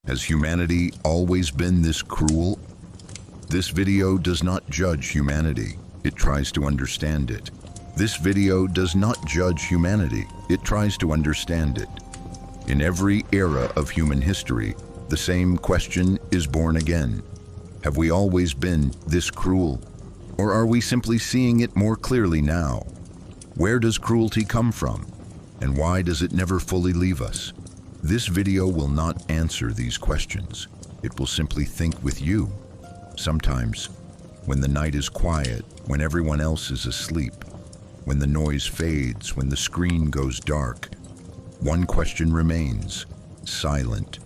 Has humanity always been this cruel? This video does not judge humanity. It tries to understand it. This video does not judge humanity. It tries to understand it. In every era of human history, the same question is born again. Have we always been this cruel? Or are we simply seeing it more clearly now? Where does cruelty come from? And why does it never fully leave us? This video will not answer these questions. It will simply think with you. Sometimes, when the night is quiet, when everyone else is asleep, when the noise fades, when the screen goes dark, one question remains, silent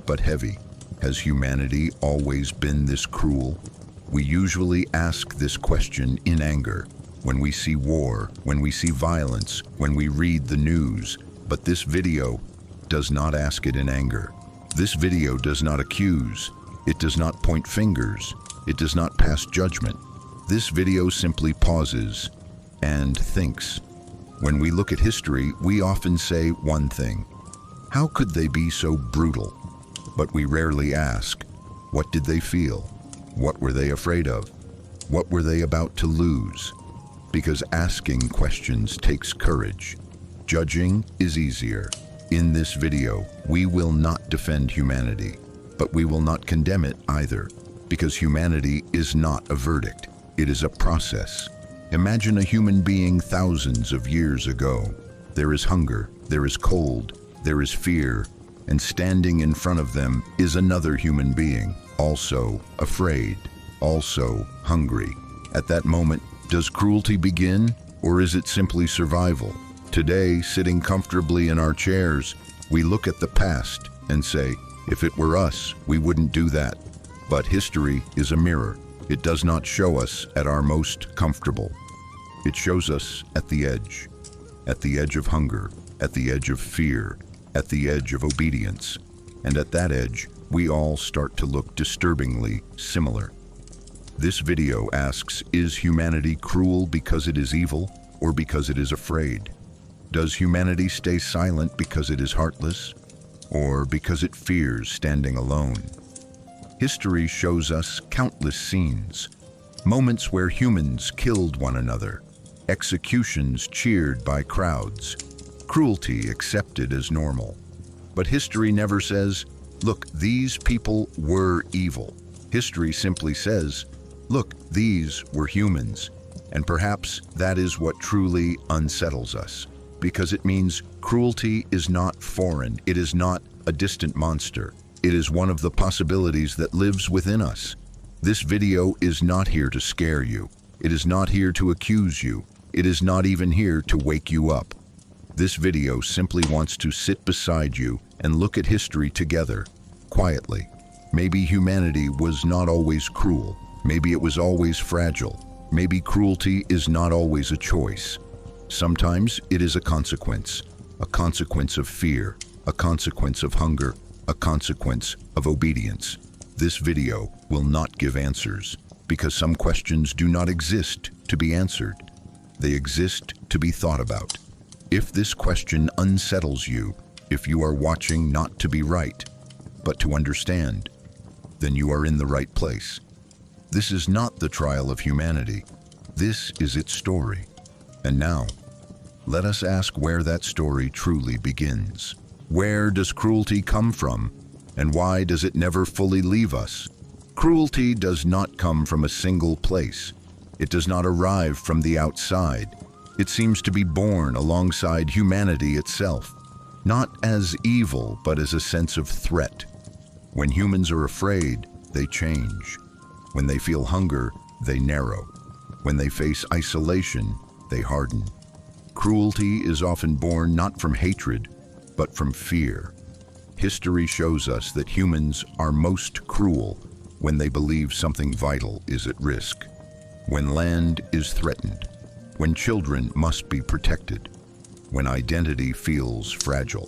but heavy. Has humanity always been this cruel? We usually ask this question in anger, when we see war, when we see violence, when we read the news. But this video does not ask it in anger. This video does not accuse. It does not point fingers. It does not pass judgment. This video simply pauses and thinks. When we look at history, we often say one thing: how could they be so brutal? But we rarely ask, what did they feel? What were they afraid of? What were they about to lose? Because asking questions takes courage. Judging is easier. In this video, we will not defend humanity, but we will not condemn it either, because humanity is not a verdict. It is a process. Imagine a human being thousands of years ago. There is hunger, there is cold, there is fear, and standing in front of them is another human being, also afraid, also hungry. At that moment, does cruelty begin, or is it simply survival? Today, sitting comfortably in our chairs, we look at the past and say, if it were us, we wouldn't do that. But history is a mirror. It does not show us at our most comfortable. It shows us at the edge of hunger, at the edge of fear, at the edge of obedience. And at that edge, we all start to look disturbingly similar. This video asks, is humanity cruel because it is evil or because it is afraid? Does humanity stay silent because it is heartless or because it fears standing alone? History shows us countless scenes, moments where humans killed one another, executions cheered by crowds, cruelty accepted as normal. But history never says, look, these people were evil. History simply says, look, these were humans. And perhaps that is what truly unsettles us, because it means cruelty is not foreign. It is not a distant monster. It is one of the possibilities that lives within us. This video is not here to scare you. It is not here to accuse you. It is not even here to wake you up. This video simply wants to sit beside you and look at history together, quietly. Maybe humanity was not always cruel. Maybe it was always fragile. Maybe cruelty is not always a choice. Sometimes it is a consequence of fear, a consequence of hunger, a consequence of obedience. This video will not give answers, because some questions do not exist to be answered. They exist to be thought about. If this question unsettles you, if you are watching not to be right, but to understand, then you are in the right place. This is not the trial of humanity. This is its story. And now, let us ask where that story truly begins. Where does cruelty come from, and why does it never fully leave us? Cruelty does not come from a single place. It does not arrive from the outside. It seems to be born alongside humanity itself, not as evil, but as a sense of threat. When humans are afraid, they change. When they feel hunger, they narrow. When they face isolation, they harden. Cruelty is often born not from hatred, but from fear. History shows us that humans are most cruel when they believe something vital is at risk, when land is threatened, when children must be protected, when identity feels fragile,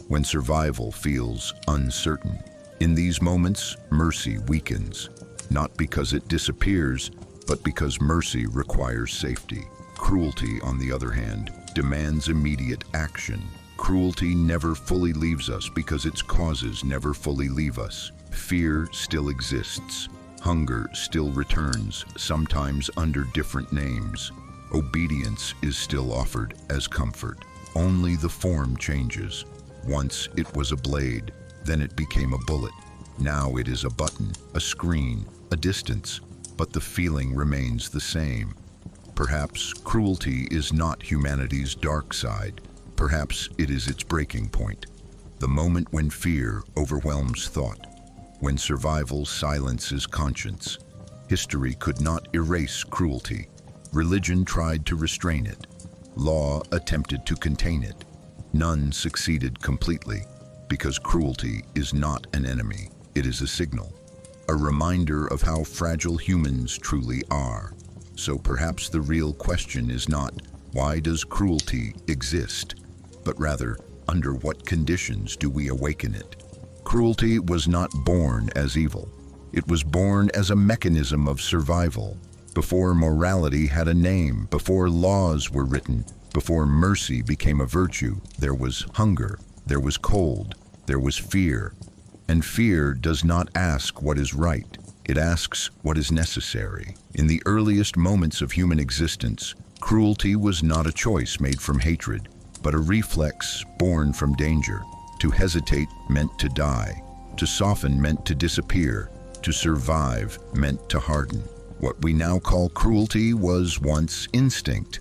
when survival feels uncertain. In these moments, mercy weakens, not because it disappears, but because mercy requires safety. Cruelty, on the other hand, demands immediate action. Cruelty never fully leaves us because its causes never fully leave us. Fear still exists. Hunger still returns, sometimes under different names. Obedience is still offered as comfort. Only the form changes. Once it was a blade, then it became a bullet. Now it is a button, a screen, a distance, but the feeling remains the same. Perhaps cruelty is not humanity's dark side. Perhaps it is its breaking point. The moment when fear overwhelms thought, when survival silences conscience. History could not erase cruelty. Religion tried to restrain it. Law attempted to contain it. None succeeded completely, because cruelty is not an enemy. It is a signal, a reminder of how fragile humans truly are. So perhaps the real question is not, why does cruelty exist? But rather, under what conditions do we awaken it? Cruelty was not born as evil. It was born as a mechanism of survival. Before morality had a name, before laws were written, before mercy became a virtue, there was hunger, there was cold, there was fear. And fear does not ask what is right. It asks what is necessary. In the earliest moments of human existence, cruelty was not a choice made from hatred, but a reflex born from danger. To hesitate meant to die. To soften meant to disappear. To survive meant to harden. What we now call cruelty was once instinct.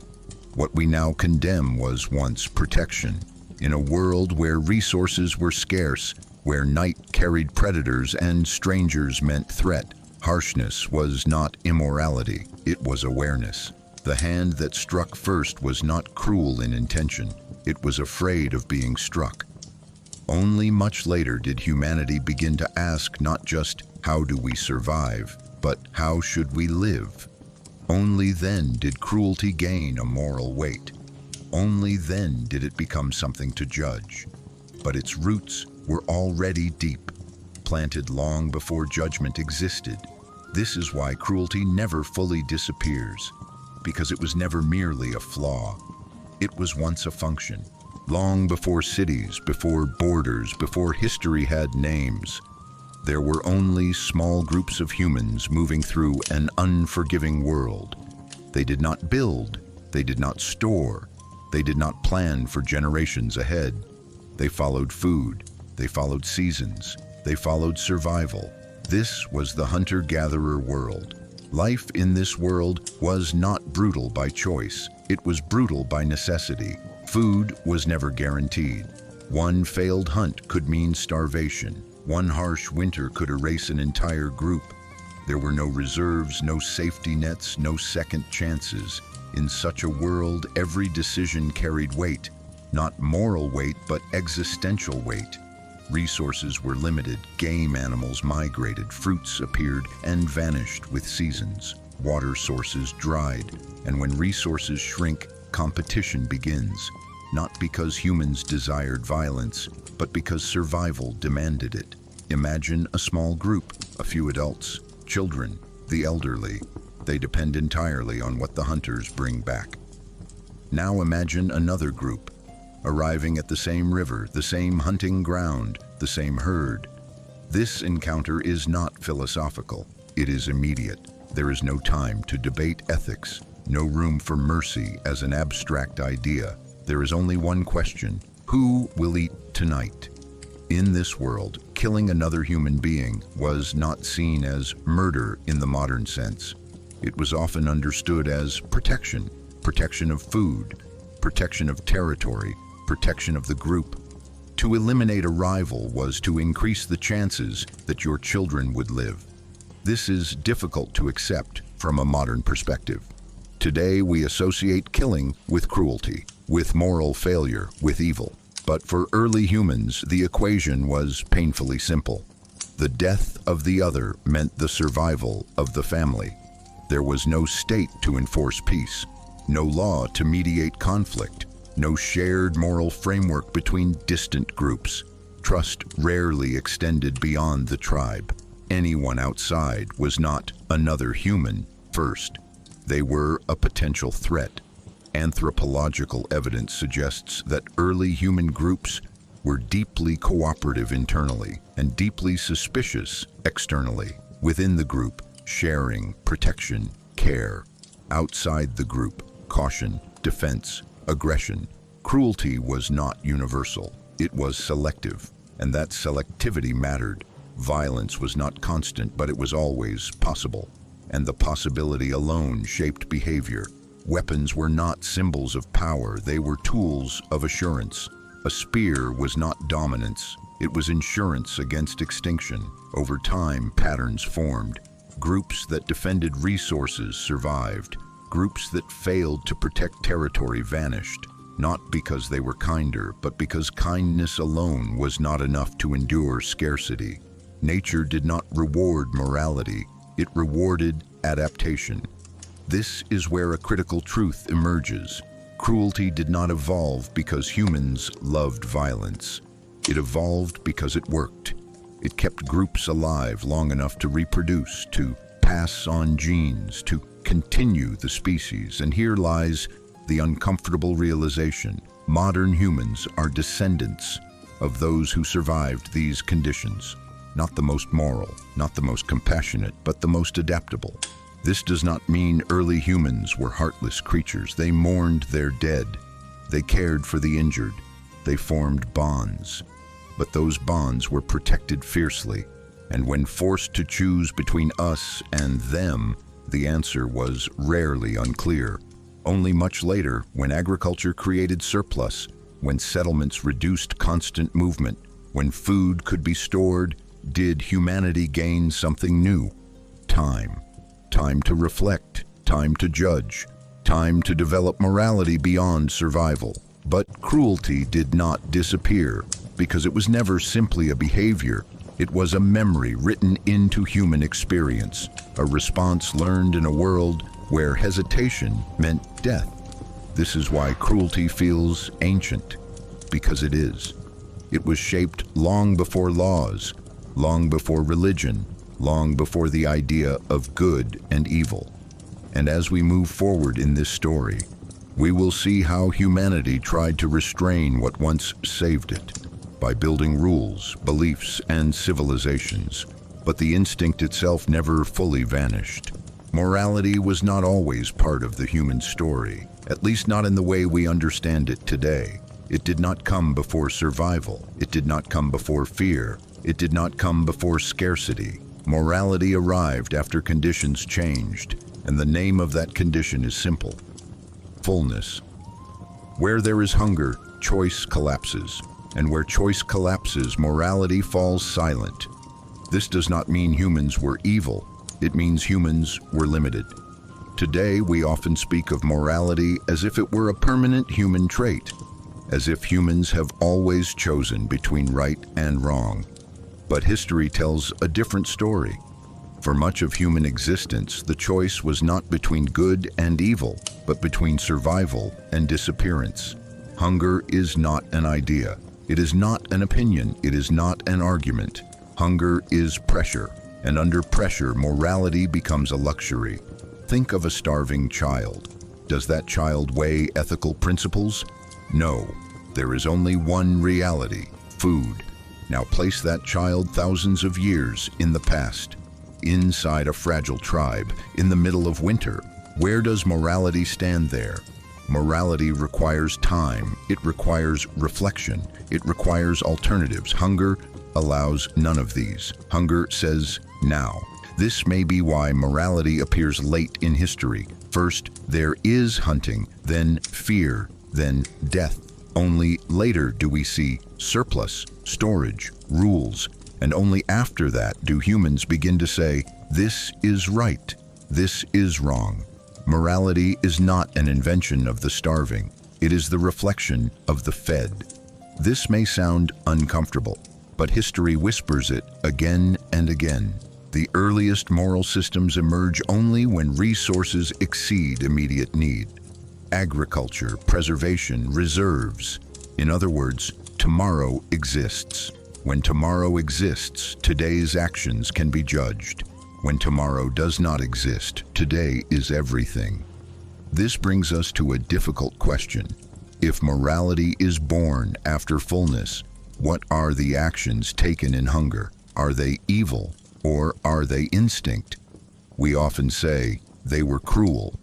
What we now condemn was once protection. In a world where resources were scarce, where night carried predators and strangers meant threat, harshness was not immorality, it was awareness. The hand that struck first was not cruel in intention, it was afraid of being struck. Only much later did humanity begin to ask not just how do we survive, but how should we live? Only then did cruelty gain a moral weight. Only then did it become something to judge. But its roots were already deep, planted long before judgment existed. This is why cruelty never fully disappears, because it was never merely a flaw. It was once a function. Long before cities, before borders, before history had names, there were only small groups of humans moving through an unforgiving world. They did not build, they did not store, they did not plan for generations ahead. They followed food, they followed seasons, they followed survival. This was the hunter-gatherer world. Life in this world was not brutal by choice, it was brutal by necessity. Food was never guaranteed. One failed hunt could mean starvation. One harsh winter could erase an entire group. There were no reserves, no safety nets, no second chances. In such a world, every decision carried weight. Not moral weight, but existential weight. Resources were limited, game animals migrated, fruits appeared and vanished with seasons. Water sources dried, and when resources shrink, competition begins. Not because humans desired violence, but because survival demanded it. Imagine a small group, a few adults, children, the elderly. They depend entirely on what the hunters bring back. Now imagine another group, arriving at the same river, the same hunting ground, the same herd. This encounter is not philosophical. It is immediate. There is no time to debate ethics, no room for mercy as an abstract idea. There is only one question: who will eat tonight? In this world, killing another human being was not seen as murder in the modern sense. It was often understood as protection, protection of food, protection of territory, protection of the group. To eliminate a rival was to increase the chances that your children would live. This is difficult to accept from a modern perspective. Today we associate killing with cruelty, with moral failure, with evil. But for early humans, the equation was painfully simple. The death of the other meant the survival of the family. There was no state to enforce peace, no law to mediate conflict, no shared moral framework between distant groups. Trust rarely extended beyond the tribe. Anyone outside was not another human first. They were a potential threat. Anthropological evidence suggests that early human groups were deeply cooperative internally and deeply suspicious externally. Within the group, sharing, protection, care. Outside the group, caution, defense, aggression. Cruelty was not universal. It was selective, and that selectivity mattered. Violence was not constant, but it was always possible, and the possibility alone shaped behavior. Weapons were not symbols of power, they were tools of assurance. A spear was not dominance, it was insurance against extinction. Over time, patterns formed. Groups that defended resources survived. Groups that failed to protect territory vanished, not because they were kinder, but because kindness alone was not enough to endure scarcity. Nature did not reward morality, it rewarded adaptation. This is where a critical truth emerges. Cruelty did not evolve because humans loved violence. It evolved because it worked. It kept groups alive long enough to reproduce, to pass on genes, to continue the species. And here lies the uncomfortable realization. Modern humans are descendants of those who survived these conditions. Not the most moral, not the most compassionate, but the most adaptable. This does not mean early humans were heartless creatures. They mourned their dead. They cared for the injured. They formed bonds. But those bonds were protected fiercely. And when forced to choose between us and them, the answer was rarely unclear. Only much later, when agriculture created surplus, when settlements reduced constant movement, when food could be stored, did humanity gain something new? Time. Time to reflect, time to judge, time to develop morality beyond survival. But cruelty did not disappear, because it was never simply a behavior. It was a memory written into human experience, a response learned in a world where hesitation meant death. This is why cruelty feels ancient, because it is. It was shaped long before laws, long before religion, long before the idea of good and evil. And as we move forward in this story, we will see how humanity tried to restrain what once saved it by building rules, beliefs, and civilizations. But the instinct itself never fully vanished. Morality was not always part of the human story, at least not in the way we understand it today. It did not come before survival. It did not come before fear. It did not come before scarcity. Morality arrived after conditions changed, and the name of that condition is simple: fullness. Where there is hunger, choice collapses, and where choice collapses, morality falls silent. This does not mean humans were evil, it means humans were limited. Today, we often speak of morality as if it were a permanent human trait, as if humans have always chosen between right and wrong. But history tells a different story. For much of human existence, the choice was not between good and evil, but between survival and disappearance. Hunger is not an idea. It is not an opinion. It is not an argument. Hunger is pressure, and under pressure, morality becomes a luxury. Think of a starving child. Does that child weigh ethical principles? No. There is only one reality: food. Now place that child thousands of years in the past, inside a fragile tribe, in the middle of winter. Where does morality stand there? Morality requires time, it requires reflection, it requires alternatives. Hunger allows none of these. Hunger says now. This may be why morality appears late in history. First, there is hunting, then fear, then death. Only later do we see surplus, storage, rules, and only after that do humans begin to say, this is right, this is wrong. Morality is not an invention of the starving. It is the reflection of the fed. This may sound uncomfortable, but history whispers it again and again. The earliest moral systems emerge only when resources exceed immediate need. Agriculture, preservation, reserves. In other words, tomorrow exists. When tomorrow exists, today's actions can be judged. When tomorrow does not exist, today is everything. This brings us to a difficult question. If morality is born after fullness, what are the actions taken in hunger? Are they evil or are they instinct? We often say they were cruel,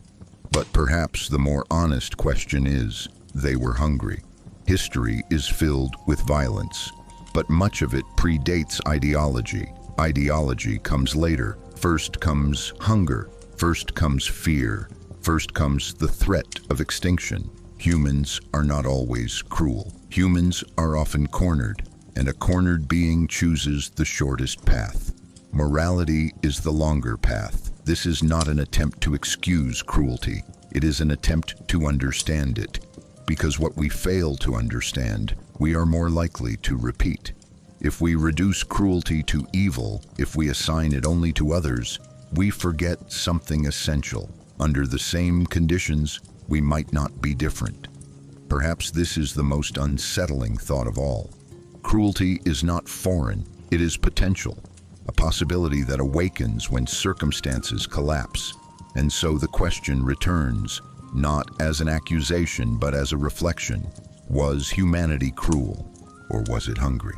but perhaps the more honest question is they were hungry. History is filled with violence, but much of it predates ideology. Ideology comes later. First comes hunger. First comes fear. First comes the threat of extinction. Humans are not always cruel. Humans are often cornered, and a cornered being chooses the shortest path. Morality is the longer path. This is not an attempt to excuse cruelty. It is an attempt to understand it, because what we fail to understand, we are more likely to repeat. If we reduce cruelty to evil, if we assign it only to others, we forget something essential. Under the same conditions, we might not be different. Perhaps this is the most unsettling thought of all. Cruelty is not foreign, it is potential, a possibility that awakens when circumstances collapse. And so the question returns, not as an accusation, but as a reflection. Was humanity cruel, or was it hungry?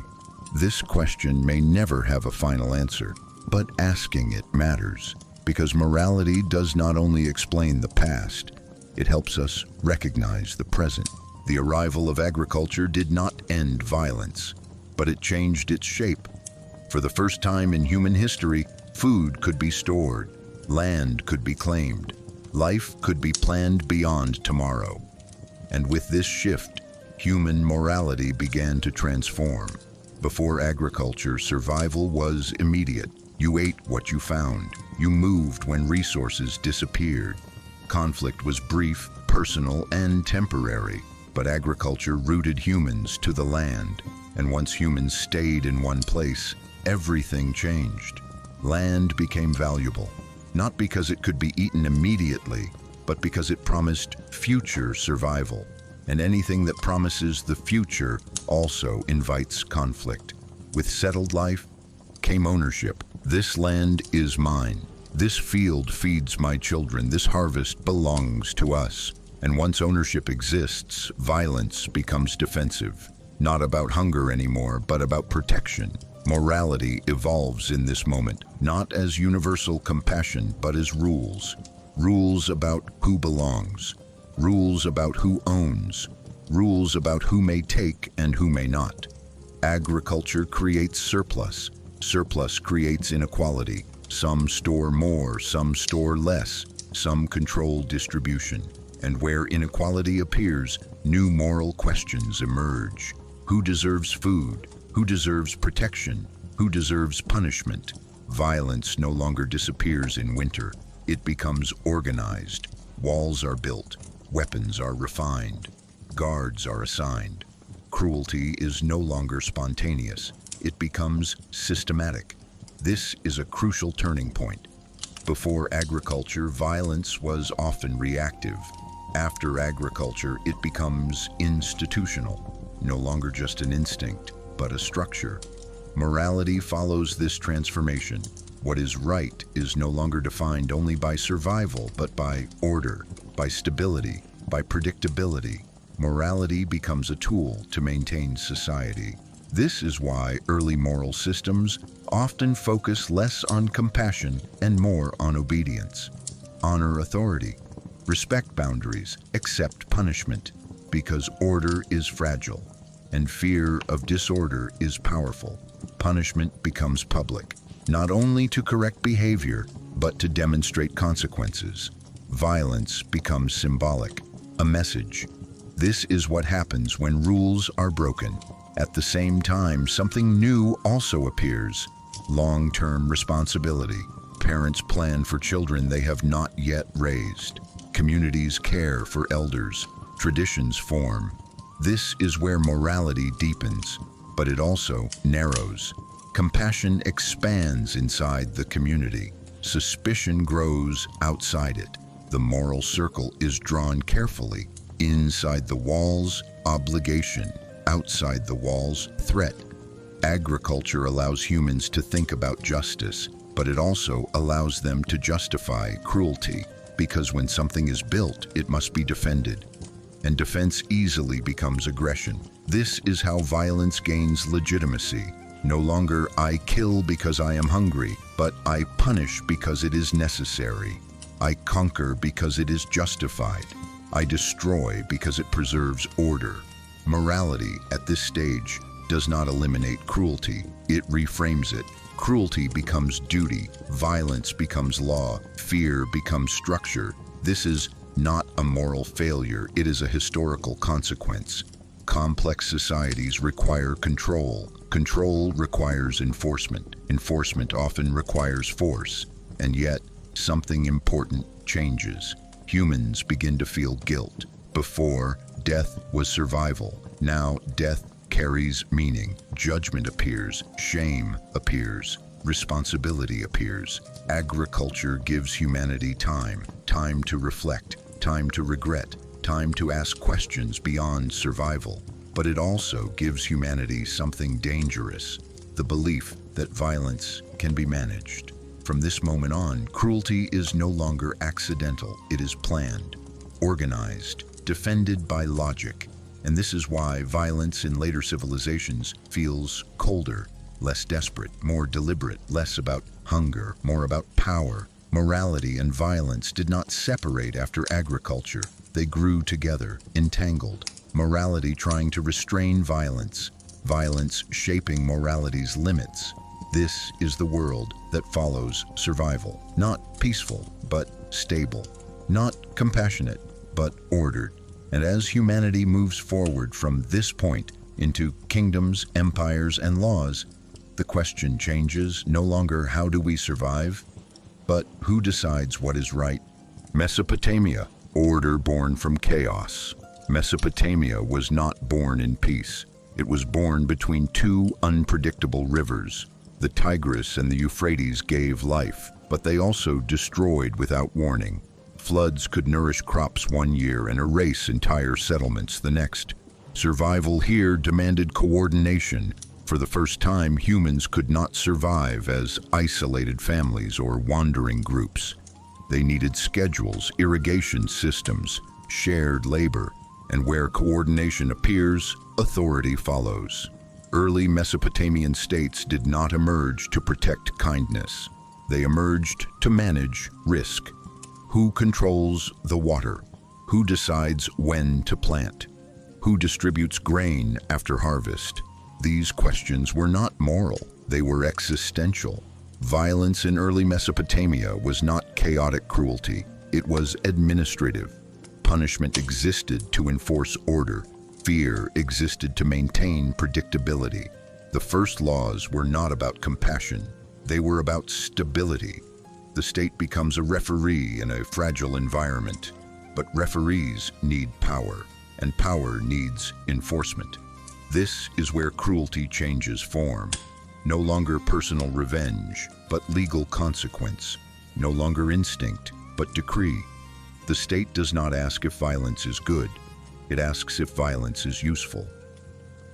This question may never have a final answer, but asking it matters, because morality does not only explain the past, it helps us recognize the present. The arrival of agriculture did not end violence, but it changed its shape. For the first time in human history, food could be stored, land could be claimed, life could be planned beyond tomorrow. And with this shift, human morality began to transform. Before agriculture, survival was immediate. You ate what you found. You moved when resources disappeared. Conflict was brief, personal, and temporary. But agriculture rooted humans to the land. And once humans stayed in one place, everything changed. Land became valuable, not because it could be eaten immediately, but because it promised future survival. And anything that promises the future also invites conflict. With settled life came ownership. This land is mine. This field feeds my children. This harvest belongs to us. And once ownership exists, violence becomes defensive. Not about hunger anymore, but about protection. Morality evolves in this moment, not as universal compassion, but as rules. Rules about who belongs. Rules about who owns. Rules about who may take and who may not. Agriculture creates surplus. Surplus creates inequality. Some store more, some store less. Some control distribution. And where inequality appears, new moral questions emerge. Who deserves food? Who deserves protection? Who deserves punishment? Violence no longer disappears in winter. It becomes organized. Walls are built. Weapons are refined. Guards are assigned. Cruelty is no longer spontaneous. It becomes systematic. This is a crucial turning point. Before agriculture, violence was often reactive. After agriculture, it becomes institutional. No longer just an instinct, but a structure. Morality follows this transformation. What is right is no longer defined only by survival, but by order, by stability, by predictability. Morality becomes a tool to maintain society. This is why early moral systems often focus less on compassion and more on obedience. Honor authority, respect boundaries, accept punishment, because order is fragile and fear of disorder is powerful. Punishment becomes public, not only to correct behavior, but to demonstrate consequences. Violence becomes symbolic, a message. This is what happens when rules are broken. At the same time, something new also appears: long-term responsibility. Parents plan for children they have not yet raised. Communities care for elders. Traditions form. This is where morality deepens, but it also narrows. Compassion expands inside the community. Suspicion grows outside it. The moral circle is drawn carefully. Inside the walls, obligation. Outside the walls, threat. Agriculture allows humans to think about justice, but it also allows them to justify cruelty. because when something is built, it must be defended. And defense easily becomes aggression. This is how violence gains legitimacy. No longer I kill because I am hungry, but I punish because it is necessary. I conquer because it is justified. I destroy because it preserves order. Morality, at this stage, does not eliminate cruelty. It reframes it. Cruelty becomes duty. Violence becomes law. Fear becomes structure. This is not a moral failure. It is a historical consequence. Complex societies require control. Control requires enforcement. Enforcement often requires force. And yet, something important changes. Humans begin to feel guilt. Before, death was survival. Now, death carries meaning. Judgment appears. Shame appears. Responsibility appears. Agriculture gives humanity time. Time to reflect. Time to regret. Time to ask questions beyond survival. But it also gives humanity something dangerous, the belief that violence can be managed. From this moment on, cruelty is no longer accidental. It is planned, organized, defended by logic. And this is why violence in later civilizations feels colder, less desperate, more deliberate, less about hunger, more about power. Morality and violence did not separate after agriculture. They grew together, entangled. Morality trying to restrain violence, violence shaping morality's limits. This is the world that follows survival. Not peaceful, but stable. Not compassionate, but ordered. And as humanity moves forward from this point into kingdoms, empires, and laws, the question changes, no longer how do we survive, but who decides what is right? Mesopotamia, order born from chaos. Mesopotamia was not born in peace. It was born between two unpredictable rivers. The Tigris and the Euphrates gave life, but they also destroyed without warning. Floods could nourish crops one year and erase entire settlements the next. Survival here demanded coordination. For the first time, humans could not survive as isolated families or wandering groups. They needed schedules, irrigation systems, shared labor, and where coordination appears, authority follows. Early Mesopotamian states did not emerge to protect kindness. They emerged to manage risk. Who controls the water? Who decides when to plant? Who distributes grain after harvest? These questions were not moral, they were existential. Violence in early Mesopotamia was not chaotic cruelty, it was administrative. Punishment existed to enforce order. Fear existed to maintain predictability. The first laws were not about compassion, they were about stability. The state becomes a referee in a fragile environment, but referees need power, and power needs enforcement. This is where cruelty changes form. No longer personal revenge, but legal consequence. No longer instinct, but decree. The state does not ask if violence is good. It asks if violence is useful.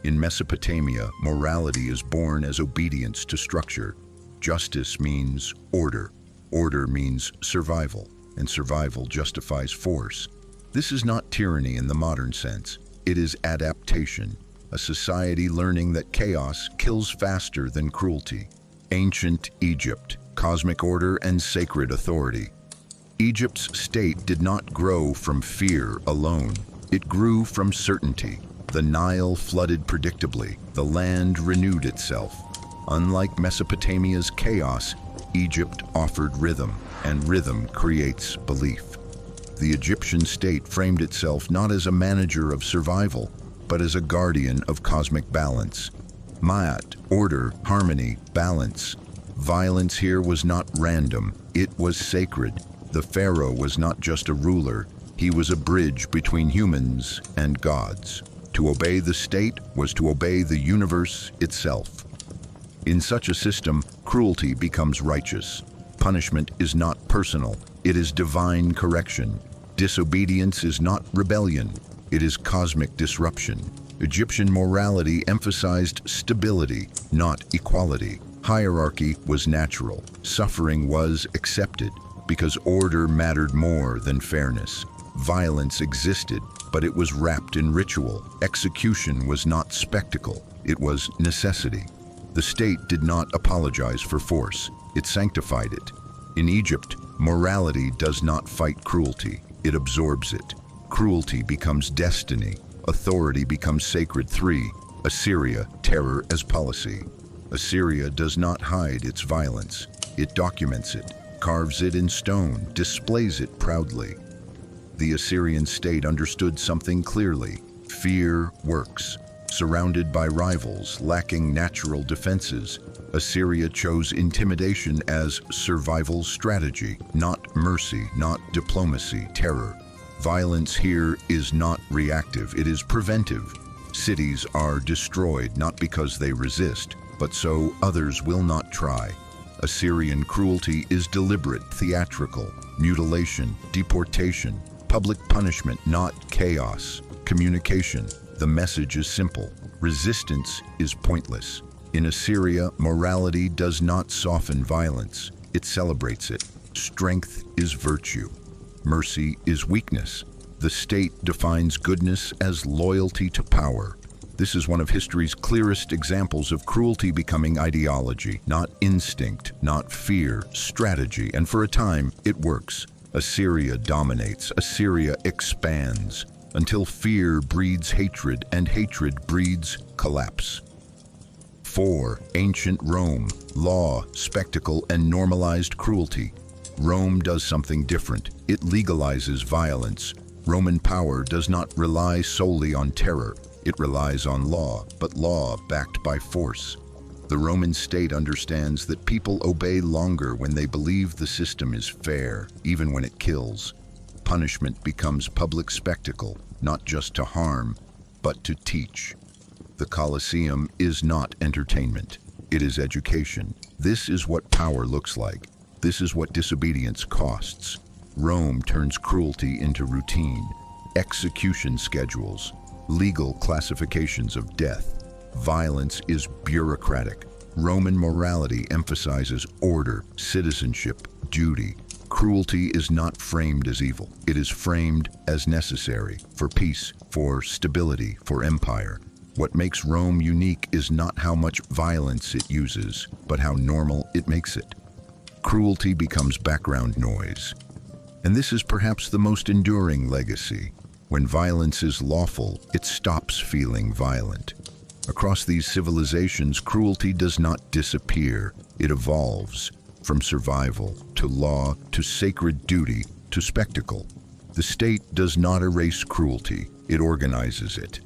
In Mesopotamia, morality is born as obedience to structure. Justice means order. Order means survival, and survival justifies force. This is not tyranny in the modern sense. It is adaptation, a society learning that chaos kills faster than cruelty. Ancient Egypt, cosmic order and sacred authority. Egypt's state did not grow from fear alone. It grew from certainty. The Nile flooded predictably. The land renewed itself. Unlike Mesopotamia's chaos, Egypt offered rhythm, and rhythm creates belief. The Egyptian state framed itself not as a manager of survival, but as a guardian of cosmic balance. Ma'at, order, harmony, balance. Violence here was not random, it was sacred. The pharaoh was not just a ruler, he was a bridge between humans and gods. To obey the state was to obey the universe itself. In such a system, cruelty becomes righteous. Punishment is not personal, it is divine correction. Disobedience is not rebellion, it is cosmic disruption. Egyptian morality emphasized stability, not equality. Hierarchy was natural, suffering was accepted. because order mattered more than fairness. Violence existed, but it was wrapped in ritual. Execution was not spectacle, it was necessity. The state did not apologize for force, it sanctified it. In Egypt, morality does not fight cruelty, it absorbs it. Cruelty becomes destiny, authority becomes sacred. 3. Assyria, terror as policy. Assyria does not hide its violence, it documents it, carves it in stone, displays it proudly. The Assyrian state understood something clearly. Fear works. Surrounded by rivals, lacking natural defenses, Assyria chose intimidation as survival strategy, not mercy, not diplomacy, terror. Violence here is not reactive, it is preventive. Cities are destroyed not because they resist, but so others will not try. Assyrian cruelty is deliberate, theatrical, mutilation, deportation, public punishment, not chaos. Communication. The message is simple. Resistance is pointless. In Assyria, morality does not soften violence. It celebrates it. Strength is virtue. Mercy is weakness. The state defines goodness as loyalty to power. This is one of history's clearest examples of cruelty becoming ideology, not instinct, not fear, strategy, and for a time, it works. Assyria dominates. Assyria expands, until fear breeds hatred and hatred breeds collapse. 4. Ancient Rome, law, spectacle, and normalized cruelty. Rome does something different. It legalizes violence. Roman power does not rely solely on terror. It relies on law, but law backed by force. The Roman state understands that people obey longer when they believe the system is fair, even when it kills. Punishment becomes public spectacle, not just to harm, but to teach. The Colosseum is not entertainment, it is education. This is what power looks like. This is what disobedience costs. Rome turns cruelty into routine, execution schedules, legal classifications of death. Violence is bureaucratic. Roman morality emphasizes order, citizenship, duty. Cruelty is not framed as evil. It is framed as necessary for peace, for stability, for empire. What makes Rome unique is not how much violence it uses, but how normal it makes it. Cruelty becomes background noise. And this is perhaps the most enduring legacy. When violence is lawful, it stops feeling violent. Across these civilizations, cruelty does not disappear. It evolves. From survival, to law, to sacred duty, to spectacle. The state does not erase cruelty, it organizes it.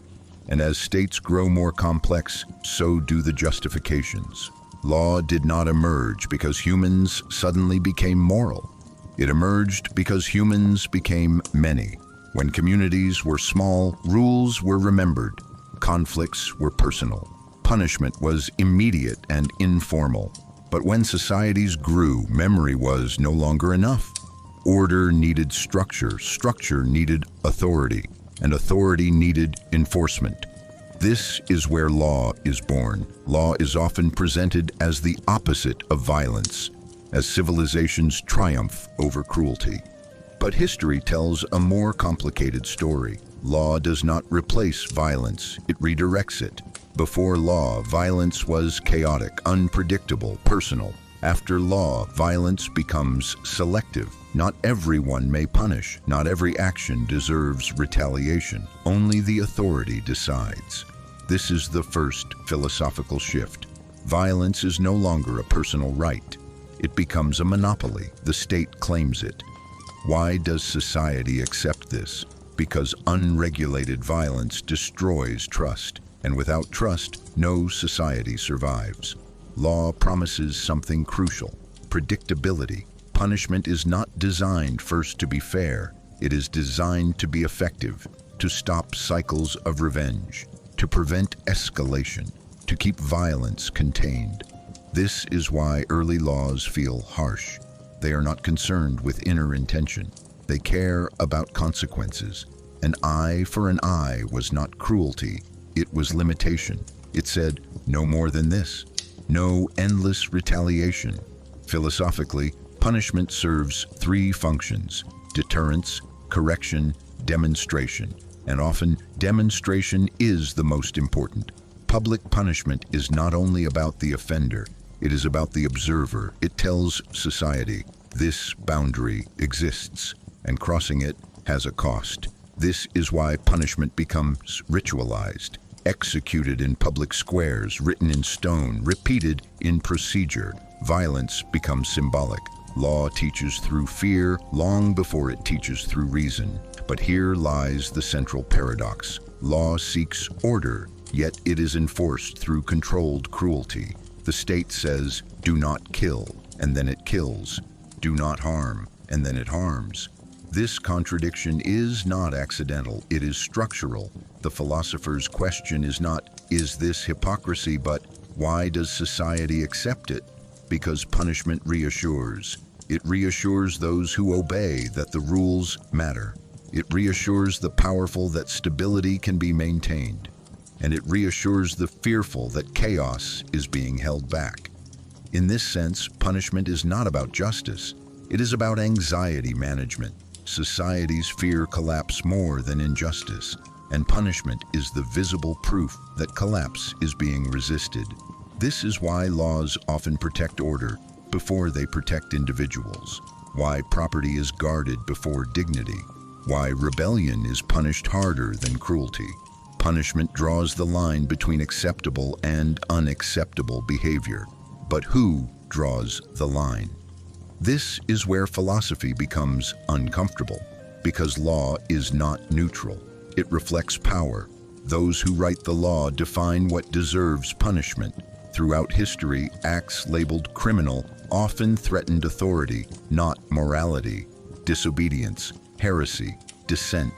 And as states grow more complex, so do the justifications. Law did not emerge because humans suddenly became moral. It emerged because humans became many. When communities were small, rules were remembered. Conflicts were personal. Punishment was immediate and informal. But when societies grew, memory was no longer enough. Order needed structure, structure needed authority, and authority needed enforcement. This is where law is born. Law is often presented as the opposite of violence, as civilizations triumph over cruelty. But history tells a more complicated story. Law does not replace violence, it redirects it. Before law, violence was chaotic, unpredictable, personal. After law, violence becomes selective. Not everyone may punish. Not every action deserves retaliation. Only the authority decides. This is the first philosophical shift. Violence is no longer a personal right. It becomes a monopoly. The state claims it. Why does society accept this? Because unregulated violence destroys trust. And without trust, no society survives. Law promises something crucial: predictability. Punishment is not designed first to be fair. It is designed to be effective, to stop cycles of revenge, to prevent escalation, to keep violence contained. This is why early laws feel harsh. They are not concerned with inner intention. They care about consequences. An eye for an eye was not cruelty. It was limitation. It said, no more than this. No endless retaliation. Philosophically, Punishment serves three functions: deterrence, correction, demonstration. And often, demonstration is the most important. Public punishment is not only about the offender, it is about the observer. It tells society, this boundary exists, and crossing it has a cost. This is why punishment becomes ritualized, executed in public squares, written in stone, repeated in procedure. Violence becomes symbolic. Law teaches through fear long before it teaches through reason. But here lies the central paradox. Law seeks order, yet it is enforced through controlled cruelty. The state says, do not kill, and then it kills. Do not harm, and then it harms. This contradiction is not accidental, it is structural. The philosopher's question is not, is this hypocrisy, but why does society accept it? Because punishment reassures. It reassures those who obey that the rules matter. It reassures the powerful that stability can be maintained. And it reassures the fearful that chaos is being held back. In this sense, punishment is not about justice. It is about anxiety management. Societies fear collapse more than injustice, and punishment is the visible proof that collapse is being resisted. This is why laws often protect order before they protect individuals, why property is guarded before dignity, why rebellion is punished harder than cruelty. Punishment draws the line between acceptable and unacceptable behavior. But who draws the line? This is where philosophy becomes uncomfortable, because law is not neutral. It reflects power. Those who write the law define what deserves punishment. Throughout history, acts labeled criminal often threatened authority, not morality. Disobedience, heresy, dissent,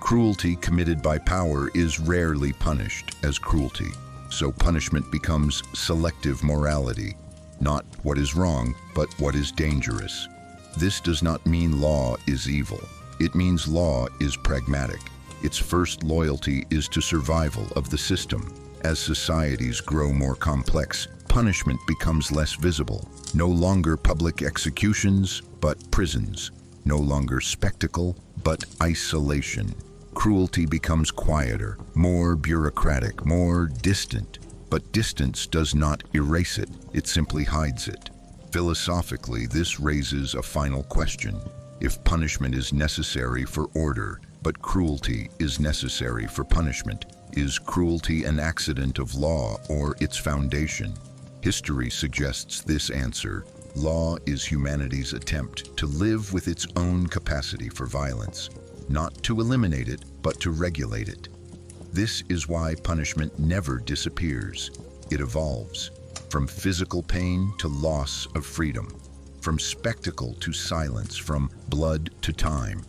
cruelty committed by power is rarely punished as cruelty. So punishment becomes selective morality, not what is wrong, but what is dangerous. This does not mean law is evil. It means law is pragmatic. Its first loyalty is to survival of the system. As societies grow more complex, punishment becomes less visible. No longer public executions, but prisons. No longer spectacle, but isolation. Cruelty becomes quieter, more bureaucratic, more distant. But distance does not erase it, it simply hides it. Philosophically, this raises a final question. If punishment is necessary for order, but cruelty is necessary for punishment, is cruelty an accident of law or its foundation? History suggests this answer. Law is humanity's attempt to live with its own capacity for violence, not to eliminate it, but to regulate it. This is why punishment never disappears. It evolves, from physical pain to loss of freedom, from spectacle to silence, from blood to time.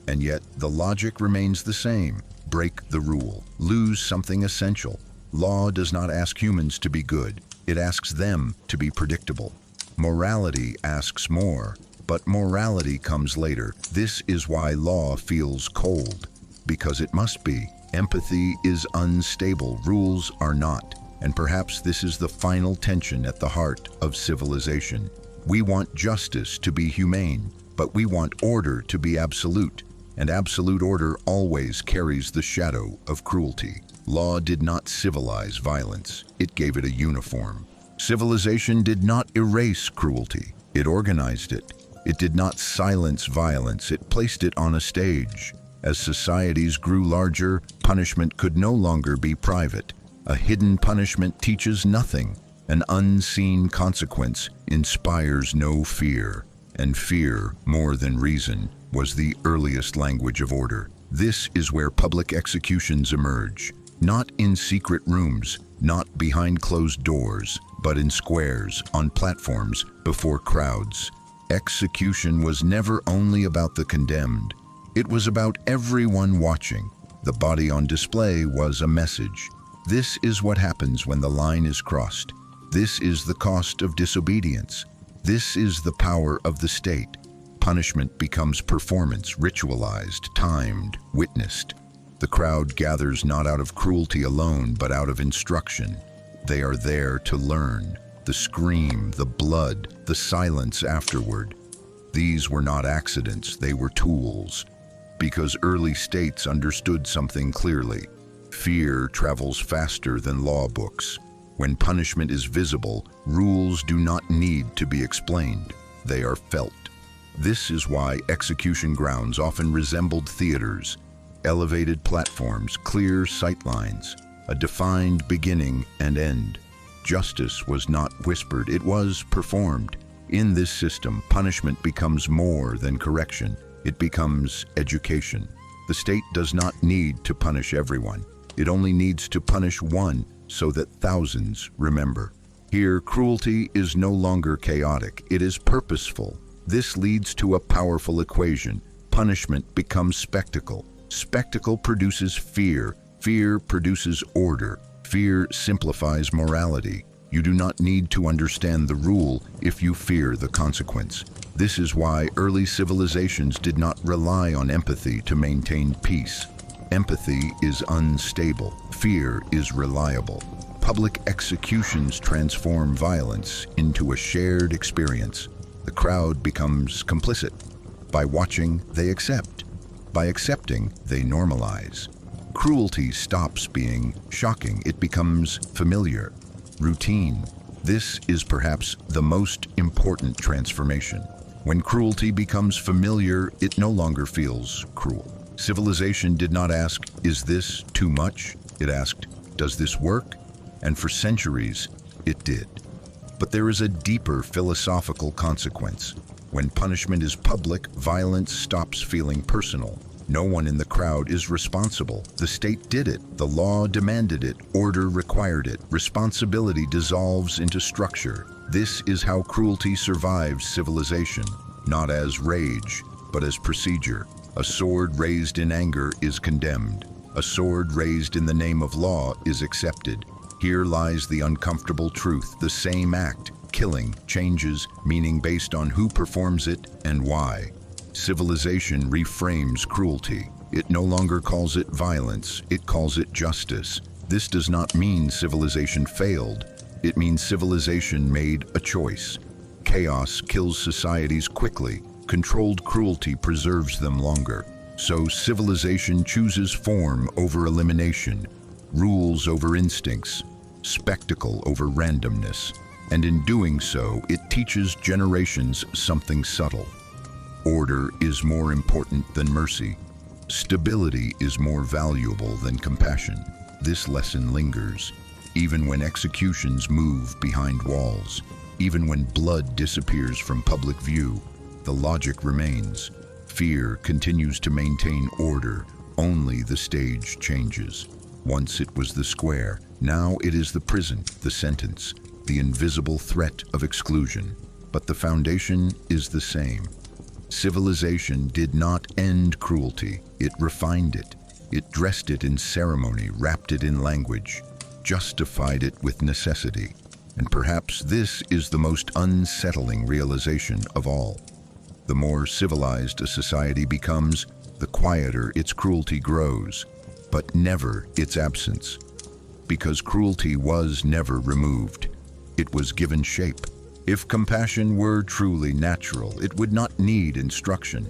And yet, the logic remains the same. Break the rule, lose something essential. Law does not ask humans to be good. It asks them to be predictable. Morality asks more, but morality comes later. This is why law feels cold, because it must be. Empathy is unstable, rules are not. And perhaps this is the final tension at the heart of civilization. We want justice to be humane, but we want order to be absolute. And absolute order always carries the shadow of cruelty. Law did not civilize violence, it gave it a uniform. Civilization did not erase cruelty, it organized it. It did not silence violence, it placed it on a stage. As societies grew larger, punishment could no longer be private. A hidden punishment teaches nothing. An unseen consequence inspires no fear. And fear, more than reason, was the earliest language of order. This is where public executions emerge. Not in secret rooms, not behind closed doors, but in squares, on platforms, before crowds. Execution was never only about the condemned. It was about everyone watching. The body on display was a message. This is what happens when the line is crossed. This is the cost of disobedience. This is the power of the state. Punishment becomes performance, ritualized, timed, witnessed. The crowd gathers not out of cruelty alone, but out of instruction. They are there to learn. the scream, the blood, the silence afterward. These were not accidents, they were tools. Because early states understood something clearly. Fear travels faster than law books. When punishment is visible, rules do not need to be explained. They are felt. This is why execution grounds often resembled theaters. Elevated platforms, clear sightlines, a defined beginning and end. Justice was not whispered, it was performed. In this system, punishment becomes more than correction. It becomes education. The state does not need to punish everyone. It only needs to punish one so that thousands remember. Here, cruelty is no longer chaotic. It is purposeful. This leads to a powerful equation. Punishment becomes spectacle. Spectacle produces fear. Fear produces order. Fear simplifies morality. You do not need to understand the rule if you fear the consequence. This is why early civilizations did not rely on empathy to maintain peace. Empathy is unstable. Fear is reliable. Public executions transform violence into a shared experience. The crowd becomes complicit. By watching, they accept. By accepting, they normalize. Cruelty stops being shocking. It becomes familiar, routine. This is perhaps the most important transformation. When cruelty becomes familiar, it no longer feels cruel. Civilization did not ask, "Is this too much?" It asked, "Does this work?" And for centuries, it did. But there is a deeper philosophical consequence. When punishment is public, violence stops feeling personal. No one in the crowd is responsible. The state did it. The law demanded it. Order required it. Responsibility dissolves into structure. This is how cruelty survives civilization, not as rage, but as procedure. A sword raised in anger is condemned. A sword raised in the name of law is accepted. Here lies the uncomfortable truth. The same act, killing, changes meaning based on who performs it and why. Civilization reframes cruelty. It no longer calls it violence, it calls it justice. This does not mean civilization failed. It means civilization made a choice. Chaos kills societies quickly. Controlled cruelty preserves them longer. So civilization chooses form over elimination, rules over instincts, spectacle over randomness. And in doing so, it teaches generations something subtle. Order is more important than mercy. Stability is more valuable than compassion. This lesson lingers, even when executions move behind walls, even when blood disappears from public view. The logic remains. Fear continues to maintain order. Only the stage changes. Once it was the square, now it is the prison, the sentence, the invisible threat of exclusion. But the foundation is the same. Civilization did not end cruelty, it refined it. It dressed it in ceremony, wrapped it in language, justified it with necessity. And perhaps this is the most unsettling realization of all. The more civilized a society becomes, the quieter its cruelty grows, but never its absence. Because cruelty was never removed, it was given shape. If compassion were truly natural, it would not need instruction.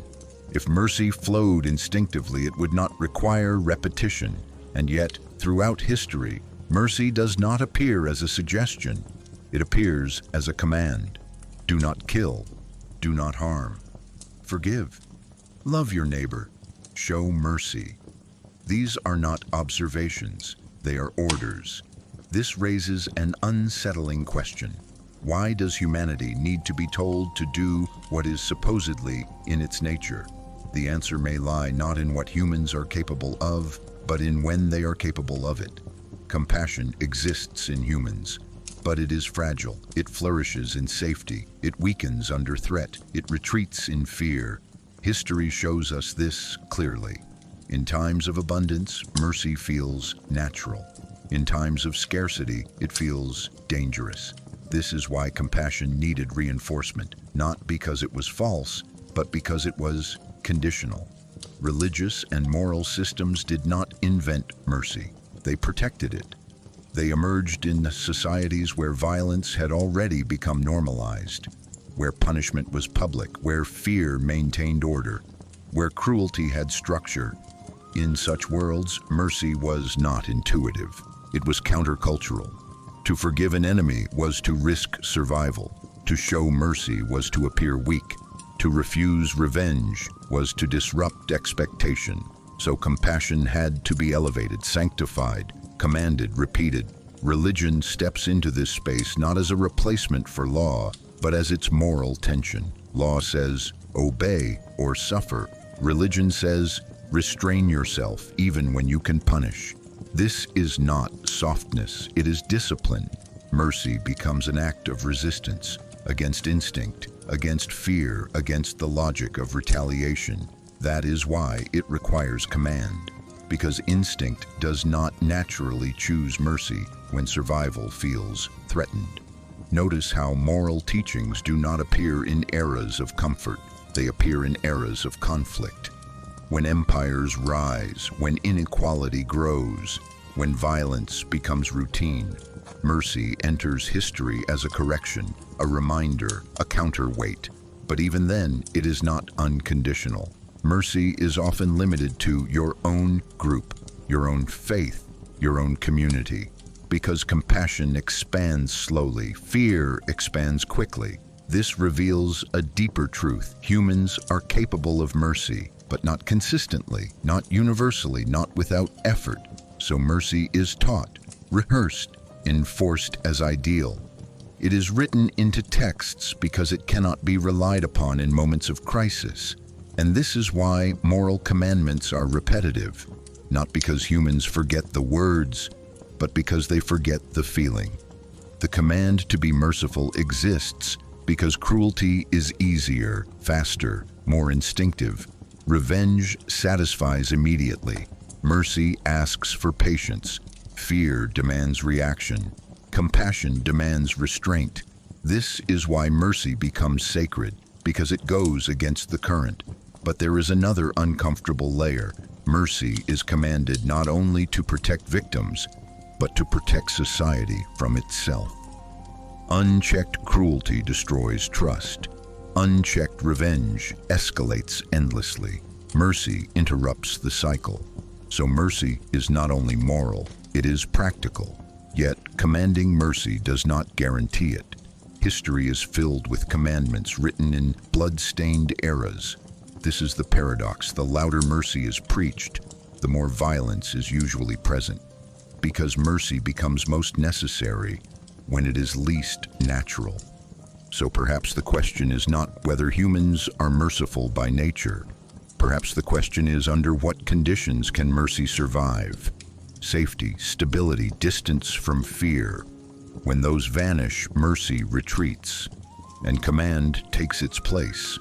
If mercy flowed instinctively, it would not require repetition. And yet, throughout history, mercy does not appear as a suggestion. It appears as a command. Do not kill. Do not harm. Forgive. Love your neighbor. Show mercy. These are not observations. They are orders. This raises an unsettling question. Why does humanity need to be told to do what is supposedly in its nature? The answer may lie not in what humans are capable of, but in when they are capable of it. Compassion exists in humans, but it is fragile. It flourishes in safety. It weakens under threat. It retreats in fear. History shows us this clearly. In times of abundance, mercy feels natural. In times of scarcity, it feels dangerous. This is why compassion needed reinforcement, not because it was false, but because it was conditional. Religious and moral systems did not invent mercy. They protected it. They emerged in societies where violence had already become normalized, where punishment was public, where fear maintained order, where cruelty had structure. In such worlds, mercy was not intuitive. It was countercultural. To forgive an enemy was to risk survival. To show mercy was to appear weak. To refuse revenge was to disrupt expectation. So compassion had to be elevated, sanctified, commanded, repeated. Religion steps into this space not as a replacement for law, but as its moral tension. Law says, obey or suffer. Religion says, restrain yourself even when you can punish. This is not softness, it is discipline. Mercy becomes an act of resistance against instinct, against fear, against the logic of retaliation. That is why it requires command, because instinct does not naturally choose mercy when survival feels threatened. Notice how moral teachings do not appear in eras of comfort, they appear in eras of conflict. When empires rise, when inequality grows, when violence becomes routine, mercy enters history as a correction, a reminder, a counterweight. But even then, it is not unconditional. Mercy is often limited to your own group, your own faith, your own community. Because compassion expands slowly, fear expands quickly. This reveals a deeper truth. Humans are capable of mercy, but not consistently, not universally, not without effort. So mercy is taught, rehearsed, enforced as ideal. It is written into texts because it cannot be relied upon in moments of crisis. And this is why moral commandments are repetitive, not because humans forget the words, but because they forget the feeling. The command to be merciful exists because cruelty is easier, faster, more instinctive. Revenge satisfies immediately. Mercy asks for patience. Fear demands reaction. Compassion demands restraint. This is why mercy becomes sacred, because it goes against the current. But there is another uncomfortable layer. Mercy is commanded not only to protect victims, but to protect society from itself. Unchecked cruelty destroys trust. Unchecked revenge escalates endlessly. Mercy interrupts the cycle. So mercy is not only moral, it is practical. Yet commanding mercy does not guarantee it. History is filled with commandments written in blood-stained eras. This is the paradox. The louder mercy is preached, the more violence is usually present, because mercy becomes most necessary when it is least natural. So perhaps the question is not whether humans are merciful by nature. Perhaps the question is, under what conditions can mercy survive? Safety, stability, distance from fear. When those vanish, mercy retreats, and command takes its place.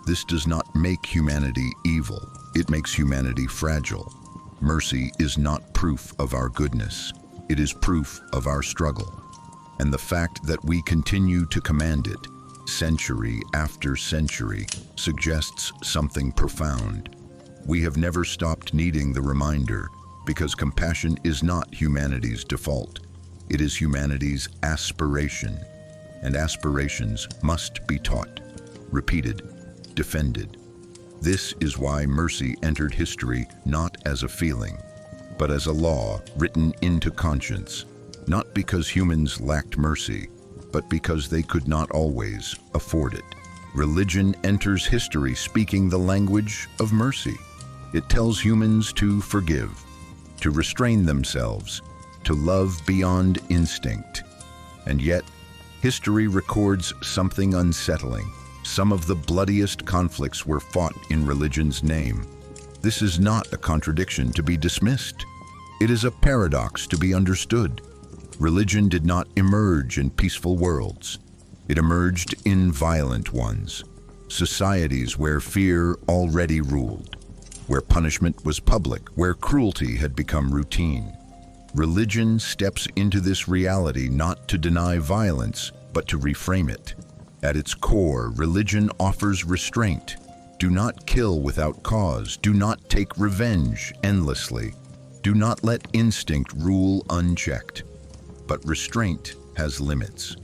This does not make humanity evil. It makes humanity fragile. Mercy is not proof of our goodness. It is proof of our struggle. And the fact that we continue to command it, century after century, suggests something profound. We have never stopped needing the reminder, because compassion is not humanity's default. It is humanity's aspiration, and aspirations must be taught, repeated, defended. This is why mercy entered history not as a feeling, but as a law written into conscience, not because humans lacked mercy, but because they could not always afford it. Religion enters history speaking the language of mercy. It tells humans to forgive, to restrain themselves, to love beyond instinct. And yet, history records something unsettling. Some of the bloodiest conflicts were fought in religion's name. This is not a contradiction to be dismissed. It is a paradox to be understood. Religion did not emerge in peaceful worlds. It emerged in violent ones. Societies where fear already ruled, where punishment was public, where cruelty had become routine. Religion steps into this reality not to deny violence, but to reframe it. At its core, religion offers restraint. Do not kill without cause. Do not take revenge endlessly. Do not let instinct rule unchecked. But restraint has limits.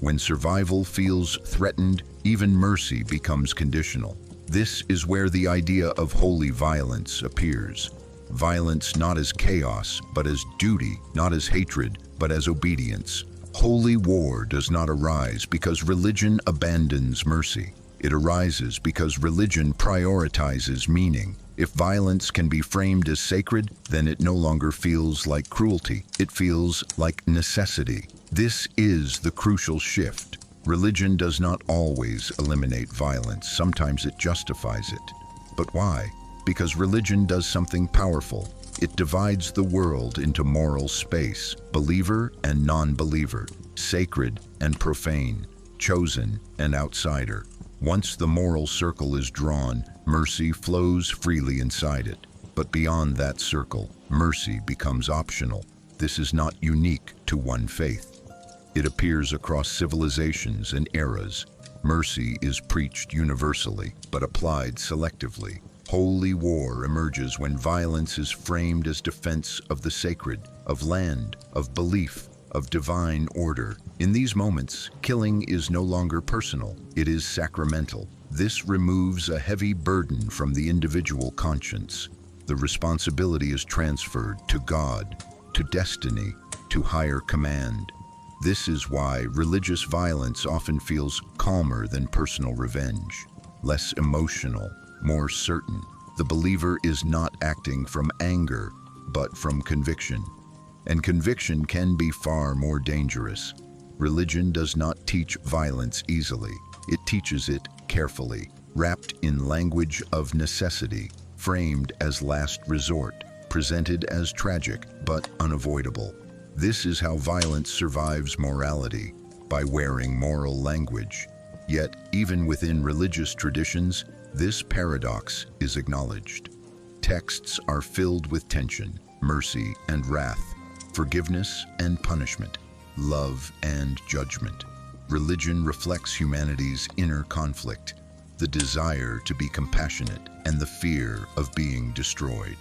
When survival feels threatened, even mercy becomes conditional. This is where the idea of holy violence appears. Violence not as chaos, but as duty, not as hatred, but as obedience. Holy war does not arise because religion abandons mercy. It arises because religion prioritizes meaning. If violence can be framed as sacred, then it no longer feels like cruelty. It feels like necessity. This is the crucial shift. Religion does not always eliminate violence. Sometimes it justifies it. But why? Because religion does something powerful. It divides the world into moral space, believer and non-believer, sacred and profane, chosen and outsider. Once the moral circle is drawn, mercy flows freely inside it. But beyond that circle, mercy becomes optional. This is not unique to one faith. It appears across civilizations and eras. Mercy is preached universally, but applied selectively. Holy war emerges when violence is framed as defense of the sacred, of land, of belief, of divine order. In these moments, killing is no longer personal, it is sacramental. This removes a heavy burden from the individual conscience. The responsibility is transferred to God, to destiny, to higher command. This is why religious violence often feels calmer than personal revenge, less emotional, more certain. The believer is not acting from anger, but from conviction. And conviction can be far more dangerous. Religion does not teach violence easily. It teaches it carefully, wrapped in language of necessity, framed as last resort, presented as tragic but unavoidable. This is how violence survives morality, by wearing moral language. Yet, even within religious traditions, this paradox is acknowledged. Texts are filled with tension, mercy and wrath, forgiveness and punishment, love and judgment. Religion reflects humanity's inner conflict, the desire to be compassionate and the fear of being destroyed.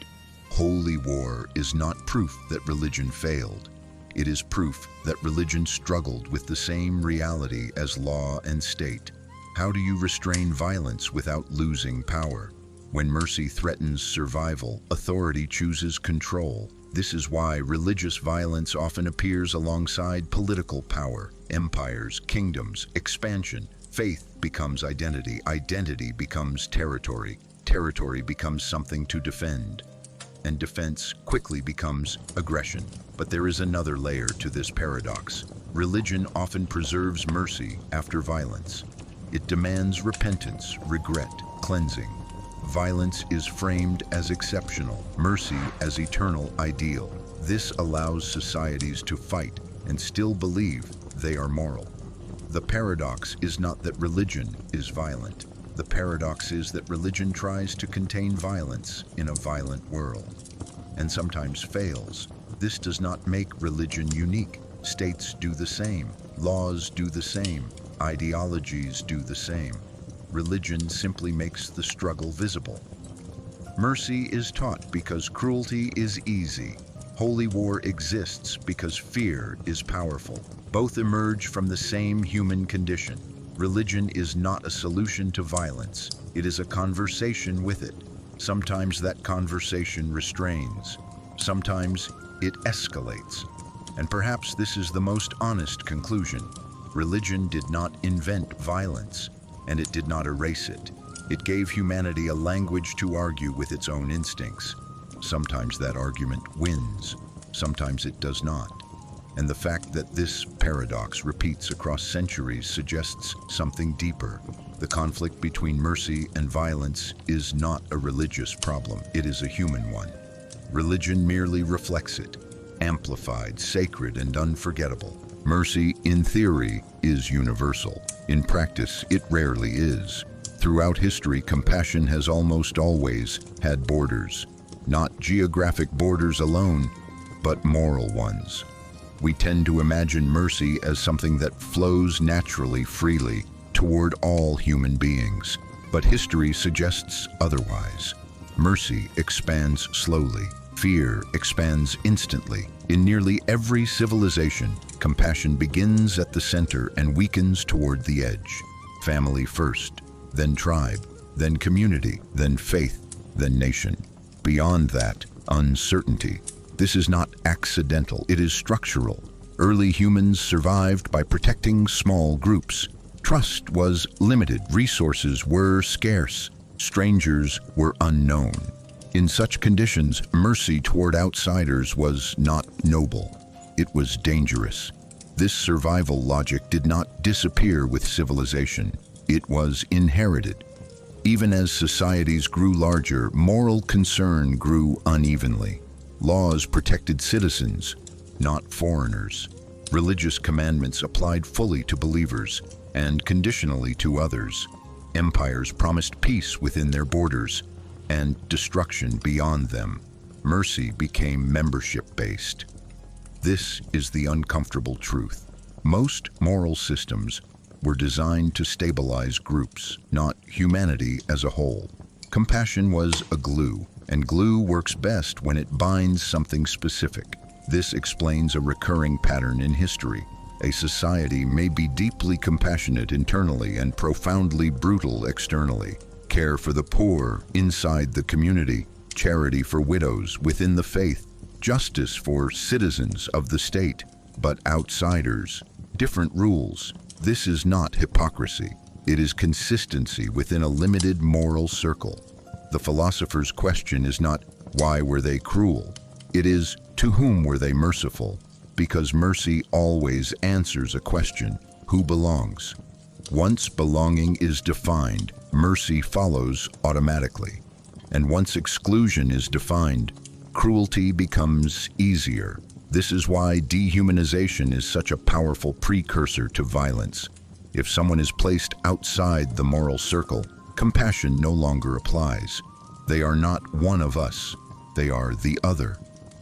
Holy war is not proof that religion failed. It is proof that religion struggled with the same reality as law and state. How do you restrain violence without losing power? When mercy threatens survival, authority chooses control. This is why religious violence often appears alongside political power, empires, kingdoms, expansion. Faith becomes identity, identity becomes territory, territory becomes something to defend, and defense quickly becomes aggression. But there is another layer to this paradox. Religion often preserves mercy after violence. It demands repentance, regret, cleansing. Violence is framed as exceptional, mercy as eternal ideal. This allows societies to fight and still believe they are moral. The paradox is not that religion is violent. The paradox is that religion tries to contain violence in a violent world, and sometimes fails. This does not make religion unique. States do the same. Laws do the same. Ideologies do the same. Religion simply makes the struggle visible. Mercy is taught because cruelty is easy. Holy war exists because fear is powerful. Both emerge from the same human condition. Religion is not a solution to violence. It is a conversation with it. Sometimes that conversation restrains. Sometimes it escalates. And perhaps this is the most honest conclusion. Religion did not invent violence, and it did not erase it. It gave humanity a language to argue with its own instincts. Sometimes that argument wins, sometimes it does not. And the fact that this paradox repeats across centuries suggests something deeper. The conflict between mercy and violence is not a religious problem, it is a human one. Religion merely reflects it, amplified, sacred, and unforgettable. Mercy, in theory, is universal. In practice, it rarely is. Throughout history, compassion has almost always had borders. Not geographic borders alone, but moral ones. We tend to imagine mercy as something that flows naturally, freely, toward all human beings. But history suggests otherwise. Mercy expands slowly. Fear expands instantly. In nearly every civilization, Compassion begins at the center and weakens toward the edge. Family first, then tribe, then community, then faith, then nation. Beyond that, uncertainty. This is not accidental, it is structural. Early humans survived by protecting small groups. Trust was limited, resources were scarce, strangers were unknown. In such conditions, mercy toward outsiders was not noble. It was dangerous. This survival logic did not disappear with civilization. It was inherited. Even as societies grew larger, moral concern grew unevenly. Laws protected citizens, not foreigners. Religious commandments applied fully to believers and conditionally to others. Empires promised peace within their borders and destruction beyond them. Mercy became membership-based. This is the uncomfortable truth. Most moral systems were designed to stabilize groups, not humanity as a whole. Compassion was a glue, and glue works best when it binds something specific. This explains a recurring pattern in history. A society may be deeply compassionate internally and profoundly brutal externally. Care for the poor inside the community, charity for widows within the faith, justice for citizens of the state, but outsiders. Different rules. This is not hypocrisy. It is consistency within a limited moral circle. The philosopher's question is not, why were they cruel? It is, to whom were they merciful? Because mercy always answers a question, who belongs? Once belonging is defined, mercy follows automatically. And once exclusion is defined, cruelty becomes easier. This is why dehumanization is such a powerful precursor to violence. If someone is placed outside the moral circle, compassion no longer applies. They are not one of us. They are the other.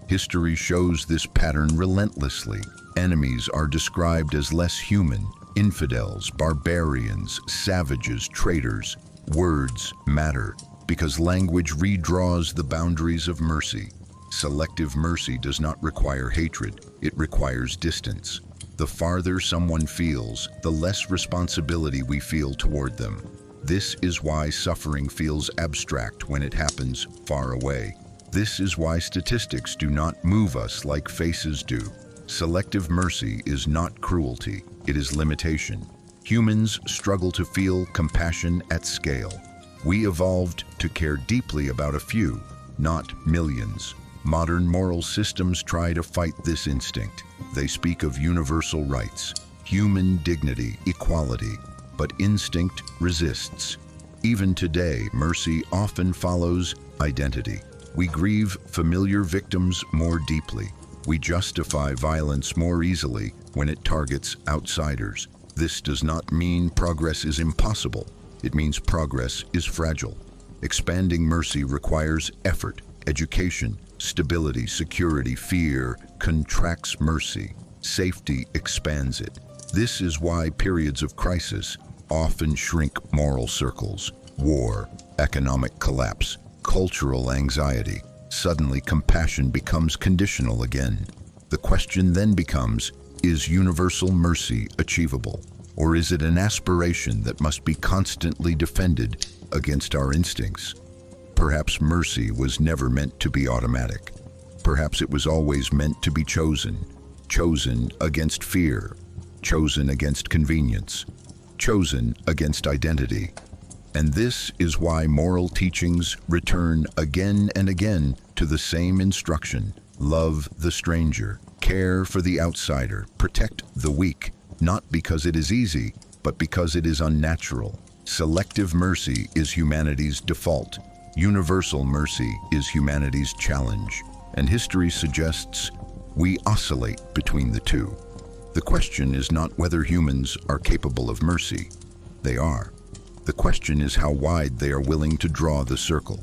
History shows this pattern relentlessly. Enemies are described as less human. Infidels, barbarians, savages, traitors. Words matter because language redraws the boundaries of mercy. Selective mercy does not require hatred, it requires distance. The farther someone feels, the less responsibility we feel toward them. This is why suffering feels abstract when it happens far away. This is why statistics do not move us like faces do. Selective mercy is not cruelty, it is limitation. Humans struggle to feel compassion at scale. We evolved to care deeply about a few, not millions. Modern moral systems try to fight this instinct. They speak of universal rights, human dignity, equality, but instinct resists. Even today, mercy often follows identity. We grieve familiar victims more deeply. We justify violence more easily when it targets outsiders. This does not mean progress is impossible. It means progress is fragile. Expanding mercy requires effort, education, stability, security. Fear contracts mercy. Safety expands it. This is why periods of crisis often shrink moral circles. War, economic collapse, cultural anxiety. Suddenly, compassion becomes conditional again. The question then becomes, is universal mercy achievable? Or is it an aspiration that must be constantly defended against our instincts? Perhaps mercy was never meant to be automatic. Perhaps it was always meant to be chosen. Chosen against fear. Chosen against convenience. Chosen against identity. And this is why moral teachings return again and again to the same instruction. Love the stranger. Care for the outsider. Protect the weak. Not because it is easy, but because it is unnatural. Selective mercy is humanity's default. Universal mercy is humanity's challenge. And history suggests we oscillate between the two. The question is not whether humans are capable of mercy. They are. The question is how wide they are willing to draw the circle.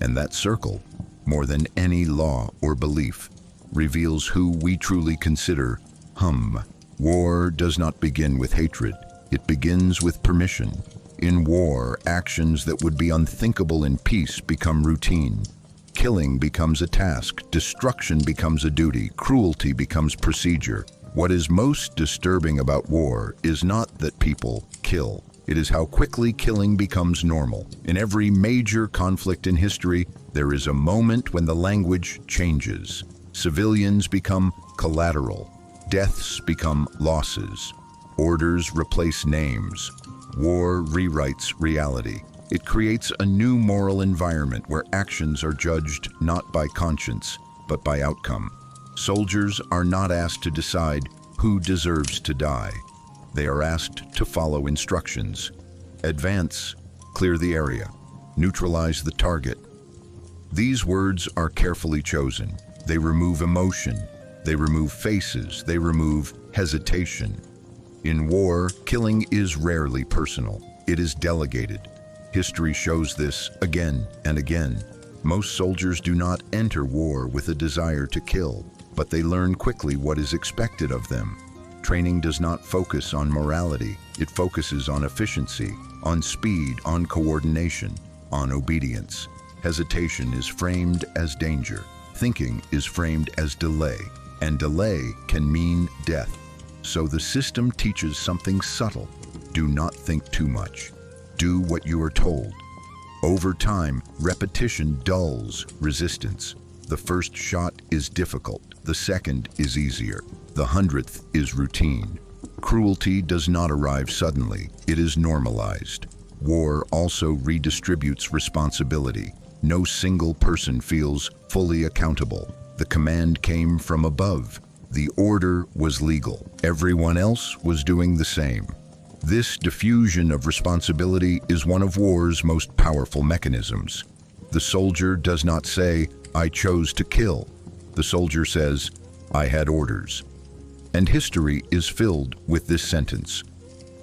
And that circle, more than any law or belief, reveals who we truly consider hum. War does not begin with hatred. It begins with permission. In war, actions that would be unthinkable in peace become routine. Killing becomes a task. Destruction becomes a duty. Cruelty becomes procedure. What is most disturbing about war is not that people kill. It is how quickly killing becomes normal. In every major conflict in history, there is a moment when the language changes. Civilians become collateral. Deaths become losses. Orders replace names. War rewrites reality. It creates a new moral environment where actions are judged not by conscience, but by outcome. Soldiers are not asked to decide who deserves to die. They are asked to follow instructions. Advance, clear the area, neutralize the target. These words are carefully chosen. They remove emotion. They remove faces. They remove hesitation. In war, killing is rarely personal. It is delegated. History shows this again and again. Most soldiers do not enter war with a desire to kill, but they learn quickly what is expected of them. Training does not focus on morality. It focuses on efficiency, on speed, on coordination, on obedience. Hesitation is framed as danger. Thinking is framed as delay, and delay can mean death. So the system teaches something subtle. Do not think too much. Do what you are told. Over time, repetition dulls resistance. The first shot is difficult. The second is easier. The 100th is routine. Cruelty does not arrive suddenly. It is normalized. War also redistributes responsibility. No single person feels fully accountable. The command came from above. The order was legal. Everyone else was doing the same. This diffusion of responsibility is one of war's most powerful mechanisms. The soldier does not say, "I chose to kill." The soldier says, "I had orders." And history is filled with this sentence.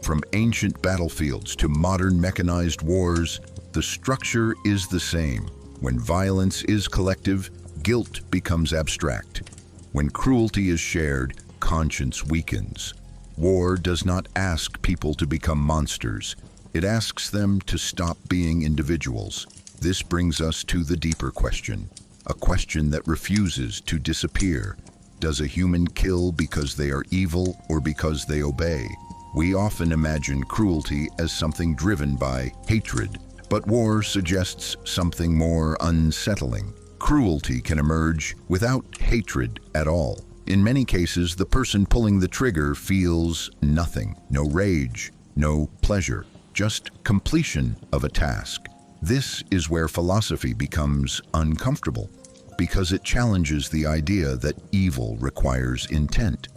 From ancient battlefields to modern mechanized wars, the structure is the same. When violence is collective, guilt becomes abstract. When cruelty is shared, conscience weakens. War does not ask people to become monsters. It asks them to stop being individuals. This brings us to the deeper question, a question that refuses to disappear. Does a human kill because they are evil or because they obey? We often imagine cruelty as something driven by hatred, but war suggests something more unsettling. Cruelty can emerge without hatred at all. In many cases, the person pulling the trigger feels nothing, no rage, no pleasure, just completion of a task. This is where philosophy becomes uncomfortable, because it challenges the idea that evil requires intent.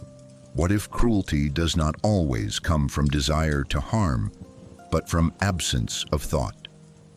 What if cruelty does not always come from desire to harm, but from absence of thought?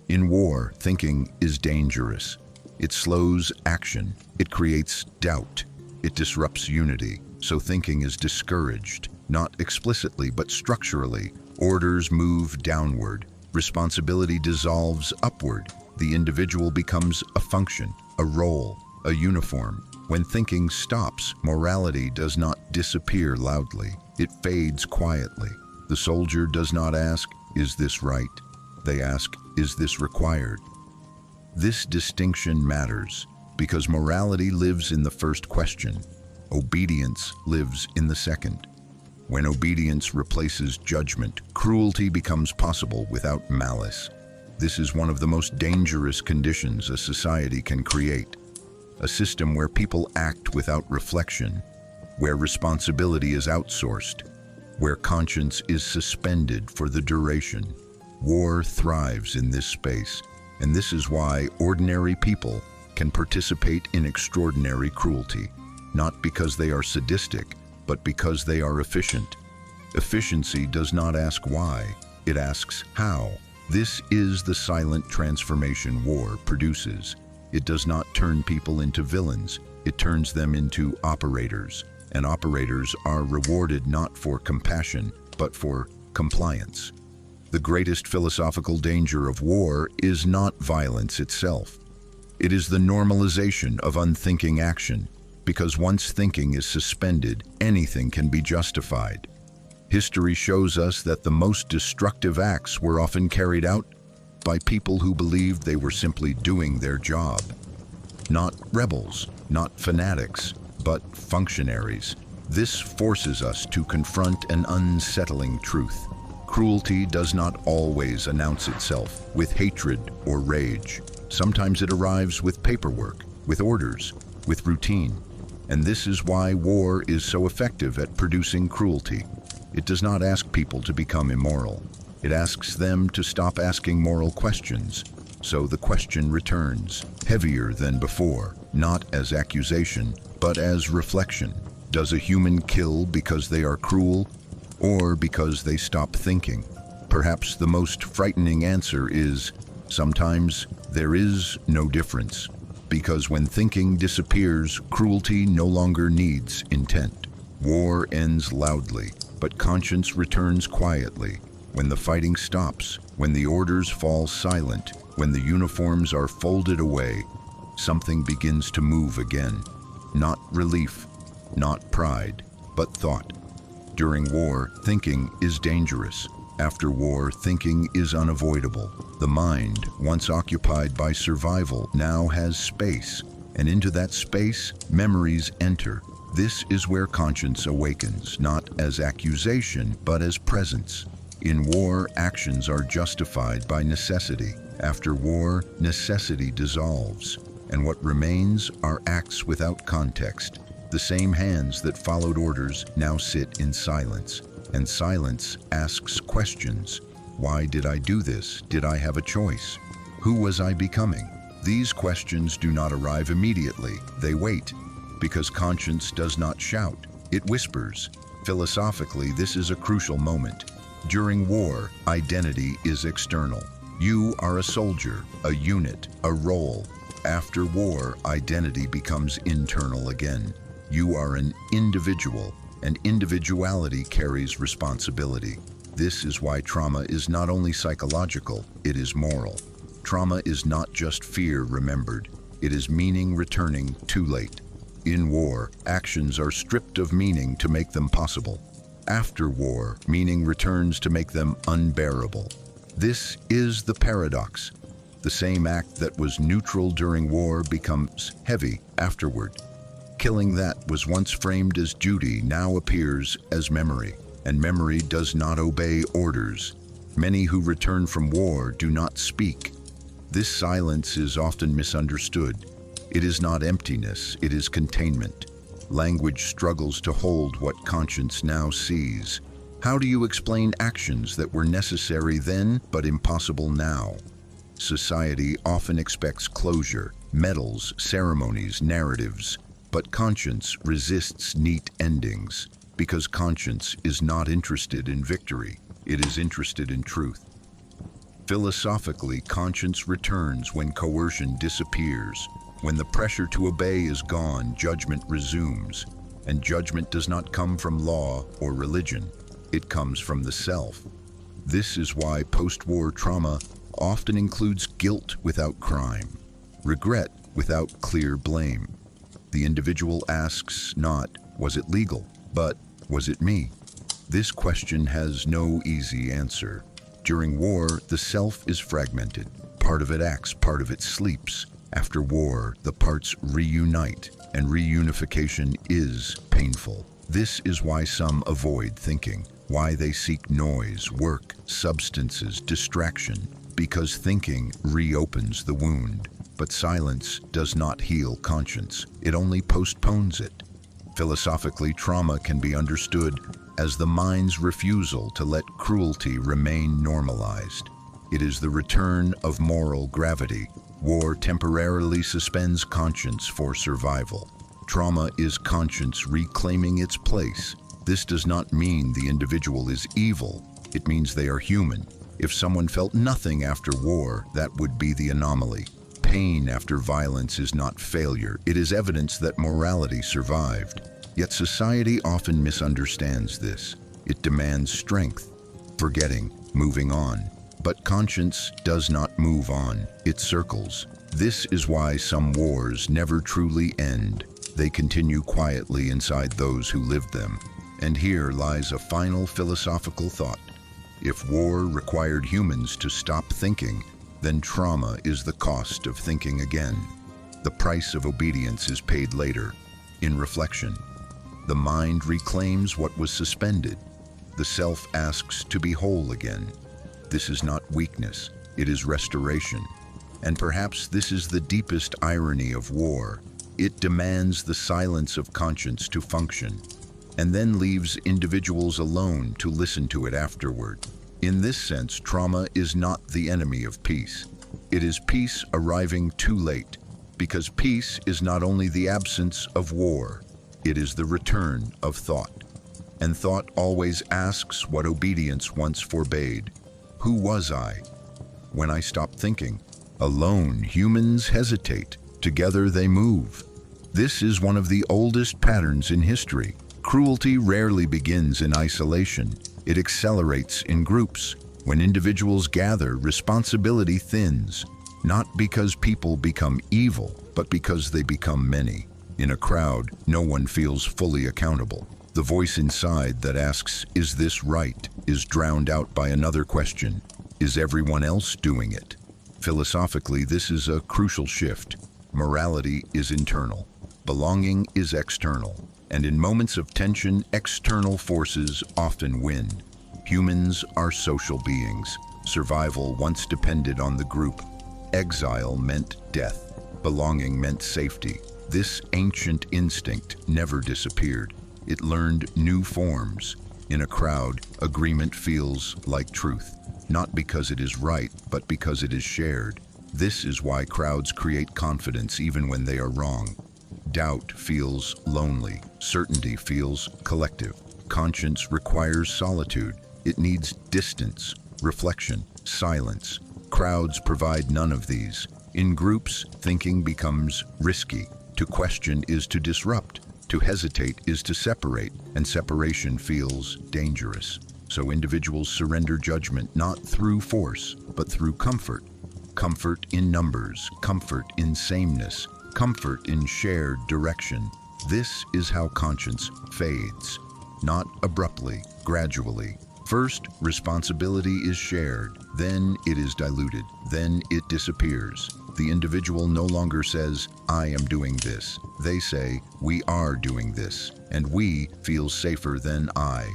In war, thinking is dangerous. It slows action. It creates doubt. It disrupts unity. So thinking is discouraged, not explicitly, but structurally. Orders move downward. Responsibility dissolves upward. The individual becomes a function, a role, a uniform. When thinking stops, morality does not disappear loudly. It fades quietly. The soldier does not ask, "Is this right?" They ask, "Is this required?" This distinction matters because morality lives in the first question. Obedience lives in the second. When obedience replaces judgment, cruelty becomes possible without malice. This is one of the most dangerous conditions a society can create. A system where people act without reflection, where responsibility is outsourced, where conscience is suspended for the duration. War thrives in this space, and this is why ordinary people can participate in extraordinary cruelty, not because they are sadistic, but because they are efficient. Efficiency does not ask why, it asks how. This is the silent transformation war produces. It does not turn people into villains, it turns them into operators, and operators are rewarded not for compassion, but for compliance. The greatest philosophical danger of war is not violence itself. It is the normalization of unthinking action, because once thinking is suspended, anything can be justified. History shows us that the most destructive acts were often carried out by people who believed they were simply doing their job. Not rebels, not fanatics, but functionaries. This forces us to confront an unsettling truth. Cruelty does not always announce itself with hatred or rage. Sometimes it arrives with paperwork, with orders, with routine. And this is why war is so effective at producing cruelty. It does not ask people to become immoral. It asks them to stop asking moral questions. So the question returns, heavier than before, not as accusation, but as reflection. Does a human kill because they are cruel, or because they stop thinking? Perhaps the most frightening answer is, sometimes there is no difference. Because when thinking disappears, cruelty no longer needs intent. War ends loudly, but conscience returns quietly. When the fighting stops, when the orders fall silent, when the uniforms are folded away, something begins to move again. Not relief, not pride, but thought. During war, thinking is dangerous. After war, thinking is unavoidable. The mind, once occupied by survival, now has space, and into that space, memories enter. This is where conscience awakens, not as accusation, but as presence. In war, actions are justified by necessity. After war, necessity dissolves, and what remains are acts without context. The same hands that followed orders now sit in silence, and silence asks questions. Why did I do this? Did I have a choice? Who was I becoming? These questions do not arrive immediately. They wait, because conscience does not shout. It whispers. Philosophically, this is a crucial moment. During war, identity is external. You are a soldier, a unit, a role. After war, identity becomes internal again. You are an individual, and individuality carries responsibility. This is why trauma is not only psychological, it is moral. Trauma is not just fear remembered, it is meaning returning too late. In war, actions are stripped of meaning to make them possible. After war, meaning returns to make them unbearable. This is the paradox. The same act that was neutral during war becomes heavy afterward. Killing that was once framed as duty now appears as memory, and memory does not obey orders. Many who return from war do not speak. This silence is often misunderstood. It is not emptiness, it is containment. Language struggles to hold what conscience now sees. How do you explain actions that were necessary then but impossible now? Society often expects closure, medals, ceremonies, narratives. But conscience resists neat endings, because conscience is not interested in victory, it is interested in truth. Philosophically, conscience returns when coercion disappears. When the pressure to obey is gone, judgment resumes. And judgment does not come from law or religion, it comes from the self. This is why post-war trauma often includes guilt without crime, regret without clear blame. The individual asks not, was it legal, but was it me? This question has no easy answer. During war, the self is fragmented. Part of it acts, part of it sleeps. After war, the parts reunite, and reunification is painful. This is why some avoid thinking, why they seek noise, work, substances, distraction, because thinking reopens the wound. But silence does not heal conscience, it only postpones it. Philosophically, trauma can be understood as the mind's refusal to let cruelty remain normalized. It is the return of moral gravity. War temporarily suspends conscience for survival. Trauma is conscience reclaiming its place. This does not mean the individual is evil, it means they are human. If someone felt nothing after war, that would be the anomaly. Pain after violence is not failure, it is evidence that morality survived. Yet society often misunderstands this. It demands strength, forgetting, moving on. But conscience does not move on, it circles. This is why some wars never truly end. They continue quietly inside those who lived them. And here lies a final philosophical thought. If war required humans to stop thinking, then trauma is the cost of thinking again. The price of obedience is paid later, in reflection. The mind reclaims what was suspended. The self asks to be whole again. This is not weakness, it is restoration. And perhaps this is the deepest irony of war. It demands the silence of conscience to function, and then leaves individuals alone to listen to it afterward. In this sense, trauma is not the enemy of peace. It is peace arriving too late, because peace is not only the absence of war, it is the return of thought. And thought always asks what obedience once forbade. Who was I? When I stopped thinking, alone humans hesitate, together they move. This is one of the oldest patterns in history. Cruelty rarely begins in isolation. It accelerates in groups. When individuals gather, responsibility thins, not because people become evil, but because they become many. In a crowd, no one feels fully accountable. The voice inside that asks, "Is this right?" is drowned out by another question, "Is everyone else doing it?" Philosophically, this is a crucial shift. Morality is internal. Belonging is external. And in moments of tension, external forces often win. Humans are social beings. Survival once depended on the group. Exile meant death. Belonging meant safety. This ancient instinct never disappeared. It learned new forms. In a crowd, agreement feels like truth, not because it is right, but because it is shared. This is why crowds create confidence even when they are wrong. Doubt feels lonely. Certainty feels collective. Conscience requires solitude. It needs distance, reflection, silence. Crowds provide none of these. In groups, thinking becomes risky. To question is to disrupt. To hesitate is to separate, and separation feels dangerous. So individuals surrender judgment not through force, but through comfort. Comfort in numbers, comfort in sameness, comfort in shared direction. This is how conscience fades, not abruptly, gradually. First, responsibility is shared, then it is diluted, then it disappears. The individual no longer says, "I am doing this." They say, "We are doing this," and "we" feels safer than "I."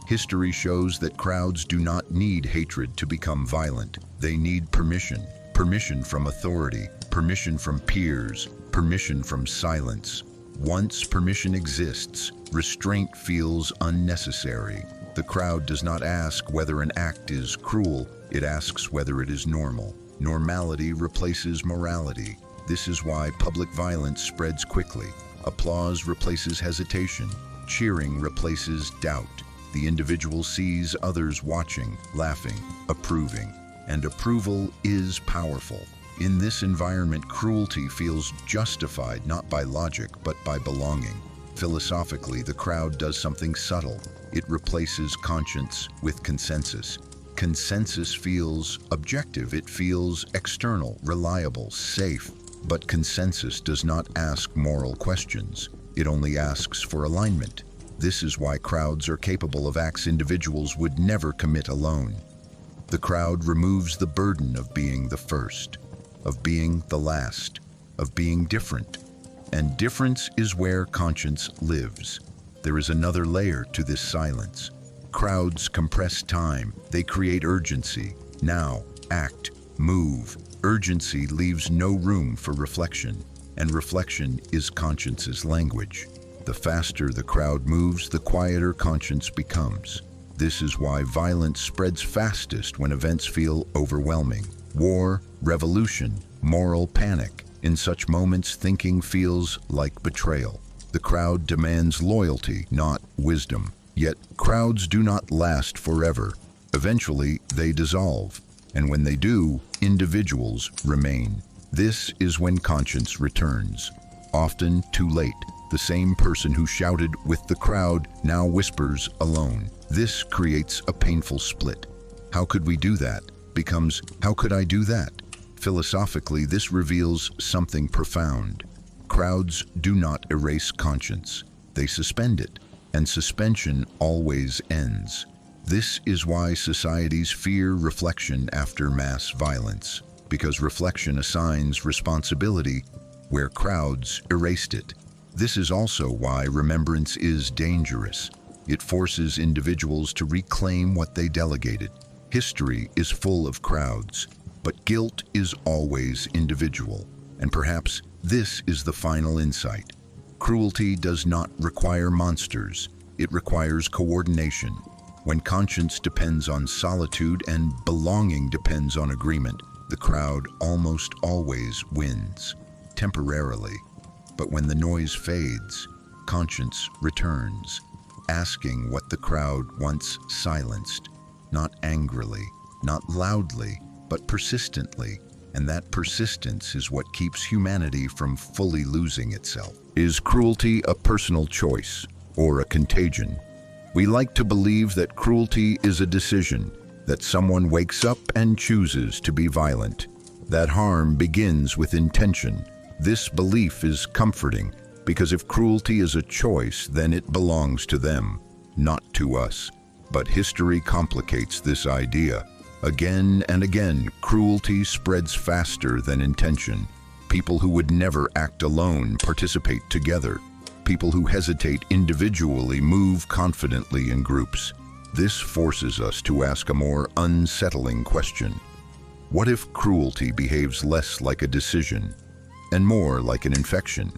History shows that crowds do not need hatred to become violent. They need permission. Permission from authority, permission from peers, permission from silence. Once permission exists, restraint feels unnecessary. The crowd does not ask whether an act is cruel, it asks whether it is normal. Normality replaces morality. This is why public violence spreads quickly. Applause replaces hesitation. Cheering replaces doubt. The individual sees others watching, laughing, approving. And approval is powerful. In this environment, cruelty feels justified not by logic, but by belonging. Philosophically, the crowd does something subtle. It replaces conscience with consensus. Consensus feels objective. It feels external, reliable, safe. But consensus does not ask moral questions. It only asks for alignment. This is why crowds are capable of acts individuals would never commit alone. The crowd removes the burden of being the first, of being the last, of being different. And difference is where conscience lives. There is another layer to this silence. Crowds compress time. They create urgency. Now, act, move. Urgency leaves no room for reflection, and reflection is conscience's language. The faster the crowd moves, the quieter conscience becomes. This is why violence spreads fastest when events feel overwhelming. War, revolution, moral panic. In such moments, thinking feels like betrayal. The crowd demands loyalty, not wisdom. Yet, crowds do not last forever. Eventually, they dissolve. And when they do, individuals remain. This is when conscience returns. Often too late. The same person who shouted with the crowd now whispers alone. This creates a painful split. How could we do that? Becomes, how could I do that? Philosophically, this reveals something profound. Crowds do not erase conscience. They suspend it, and suspension always ends. This is why societies fear reflection after mass violence, because reflection assigns responsibility where crowds erased it. This is also why remembrance is dangerous. It forces individuals to reclaim what they delegated. History is full of crowds, but guilt is always individual. And perhaps this is the final insight. Cruelty does not require monsters. It requires coordination. When conscience depends on solitude and belonging depends on agreement, the crowd almost always wins, temporarily. But when the noise fades, conscience returns, asking what the crowd once silenced, not angrily, not loudly, but persistently. And that persistence is what keeps humanity from fully losing itself. Is cruelty a personal choice or a contagion? We like to believe that cruelty is a decision, that someone wakes up and chooses to be violent, that harm begins with intention. This belief is comforting, because if cruelty is a choice, then it belongs to them, not to us. But history complicates this idea. Again and again, cruelty spreads faster than intention. People who would never act alone participate together. People who hesitate individually move confidently in groups. This forces us to ask a more unsettling question. What if cruelty behaves less like a decision and more like an infection?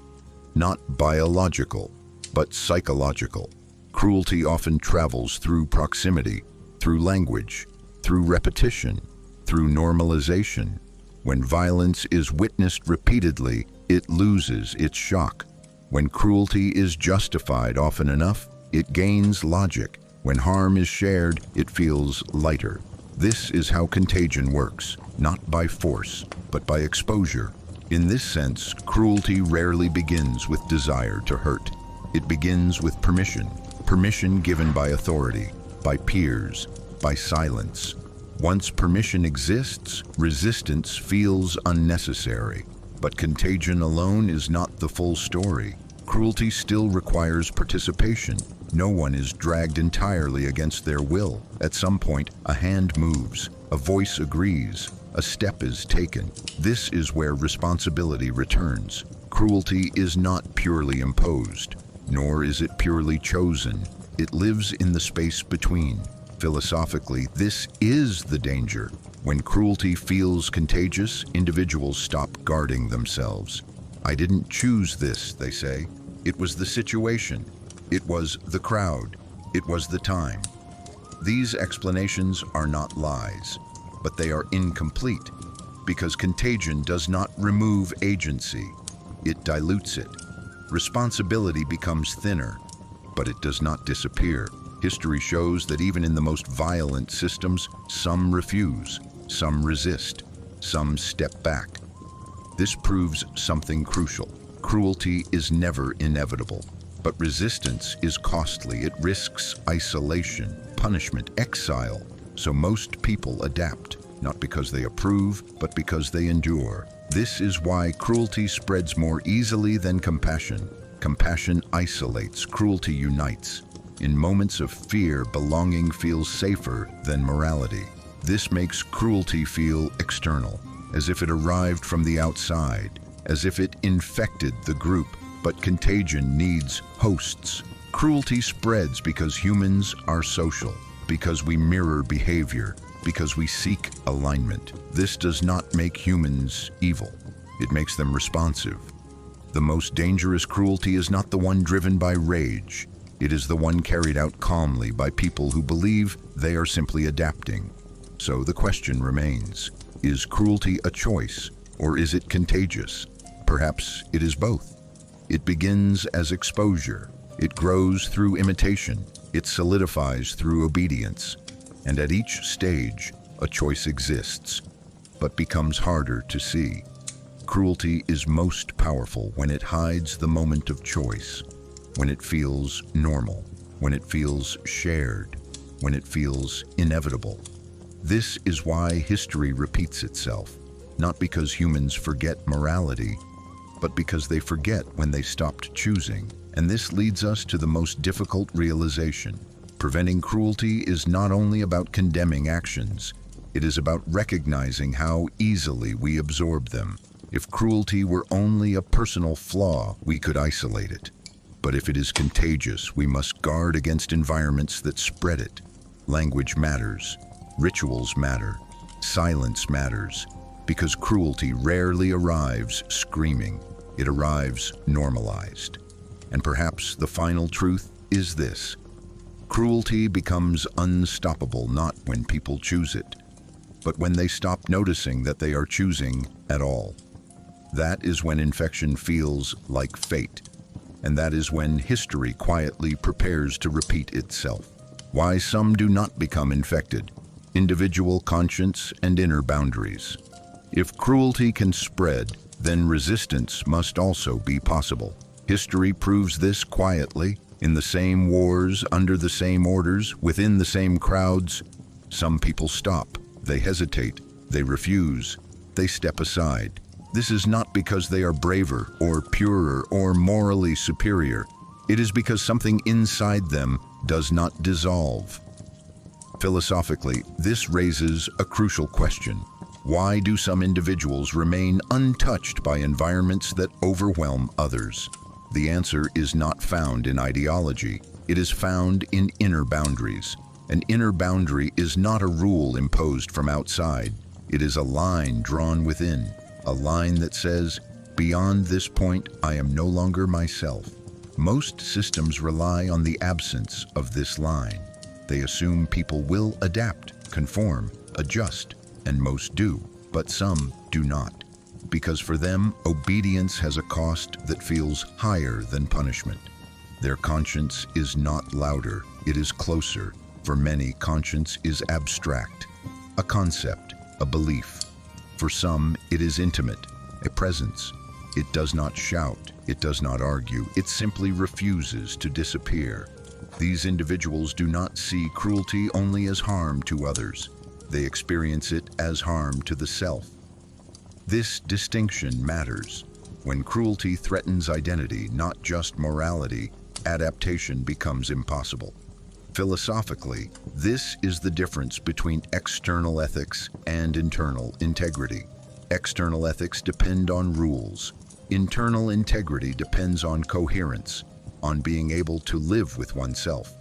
Not biological, but psychological. Cruelty often travels through proximity, through language, through repetition, through normalization. When violence is witnessed repeatedly, it loses its shock. When cruelty is justified often enough, it gains logic. When harm is shared, it feels lighter. This is how contagion works, not by force, but by exposure. In this sense, cruelty rarely begins with desire to hurt. It begins with permission. Permission given by authority, by peers, by silence. Once permission exists, resistance feels unnecessary. But contagion alone is not the full story. Cruelty still requires participation. No one is dragged entirely against their will. At some point, a hand moves, a voice agrees, a step is taken. This is where responsibility returns. Cruelty is not purely imposed, nor is it purely chosen. It lives in the space between. Philosophically, this is the danger. When cruelty feels contagious, individuals stop guarding themselves. I didn't choose this, they say. It was the situation. It was the crowd. It was the time. These explanations are not lies, but they are incomplete, because contagion does not remove agency. It dilutes it. Responsibility becomes thinner, but it does not disappear. History shows that even in the most violent systems, some refuse, some resist, some step back. This proves something crucial. Cruelty is never inevitable, but resistance is costly. It risks isolation, punishment, exile. So most people adapt, not because they approve, but because they endure. This is why cruelty spreads more easily than compassion. Compassion isolates, cruelty unites. In moments of fear, belonging feels safer than morality. This makes cruelty feel external, as if it arrived from the outside, as if it infected the group. But contagion needs hosts. Cruelty spreads because humans are social, because we mirror behavior, because we seek alignment. This does not make humans evil. It makes them responsive. The most dangerous cruelty is not the one driven by rage. It is the one carried out calmly by people who believe they are simply adapting. So the question remains, is cruelty a choice, or is it contagious? Perhaps it is both. It begins as exposure. It grows through imitation. It solidifies through obedience. And at each stage, a choice exists, but becomes harder to see. Cruelty is most powerful when it hides the moment of choice, when it feels normal, when it feels shared, when it feels inevitable. This is why history repeats itself, not because humans forget morality, but because they forget when they stopped choosing. And this leads us to the most difficult realization. Preventing cruelty is not only about condemning actions, it is about recognizing how easily we absorb them. If cruelty were only a personal flaw, we could isolate it. But if it is contagious, we must guard against environments that spread it. Language matters, rituals matter, silence matters, because cruelty rarely arrives screaming. It arrives normalized. And perhaps the final truth is this: cruelty becomes unstoppable not when people choose it, but when they stop noticing that they are choosing at all. That is when infection feels like fate, and that is when history quietly prepares to repeat itself. Why some do not become infected: individual conscience and inner boundaries. If cruelty can spread, then resistance must also be possible. History proves this quietly. In the same wars, under the same orders, within the same crowds, some people stop, they hesitate, they refuse, they step aside. This is not because they are braver or purer or morally superior. It is because something inside them does not dissolve. Philosophically, this raises a crucial question. Why do some individuals remain untouched by environments that overwhelm others? The answer is not found in ideology. It is found in inner boundaries. An inner boundary is not a rule imposed from outside. It is a line drawn within, a line that says, beyond this point, I am no longer myself. Most systems rely on the absence of this line. They assume people will adapt, conform, adjust, and most do, but some do not. Because for them, obedience has a cost that feels higher than punishment. Their conscience is not louder, it is closer. For many, conscience is abstract, a concept, a belief. For some, it is intimate, a presence. It does not shout, it does not argue, it simply refuses to disappear. These individuals do not see cruelty only as harm to others. They experience it as harm to the self. This distinction matters. When cruelty threatens identity, not just morality, adaptation becomes impossible. Philosophically, this is the difference between external ethics and internal integrity. External ethics depend on rules. Internal integrity depends on coherence, on being able to live with oneself.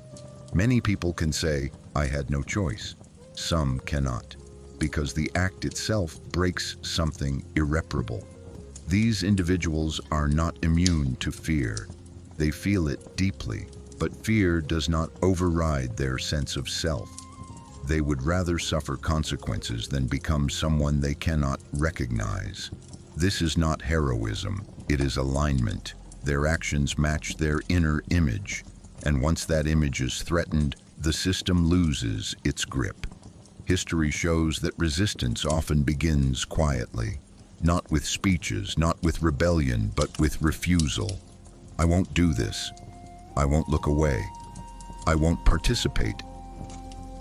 Many people can say, I had no choice. Some cannot, because the act itself breaks something irreparable. These individuals are not immune to fear. They feel it deeply, but fear does not override their sense of self. They would rather suffer consequences than become someone they cannot recognize. This is not heroism, it is alignment. Their actions match their inner image, and once that image is threatened, the system loses its grip. History shows that resistance often begins quietly, not with speeches, not with rebellion, but with refusal. I won't do this. I won't look away. I won't participate.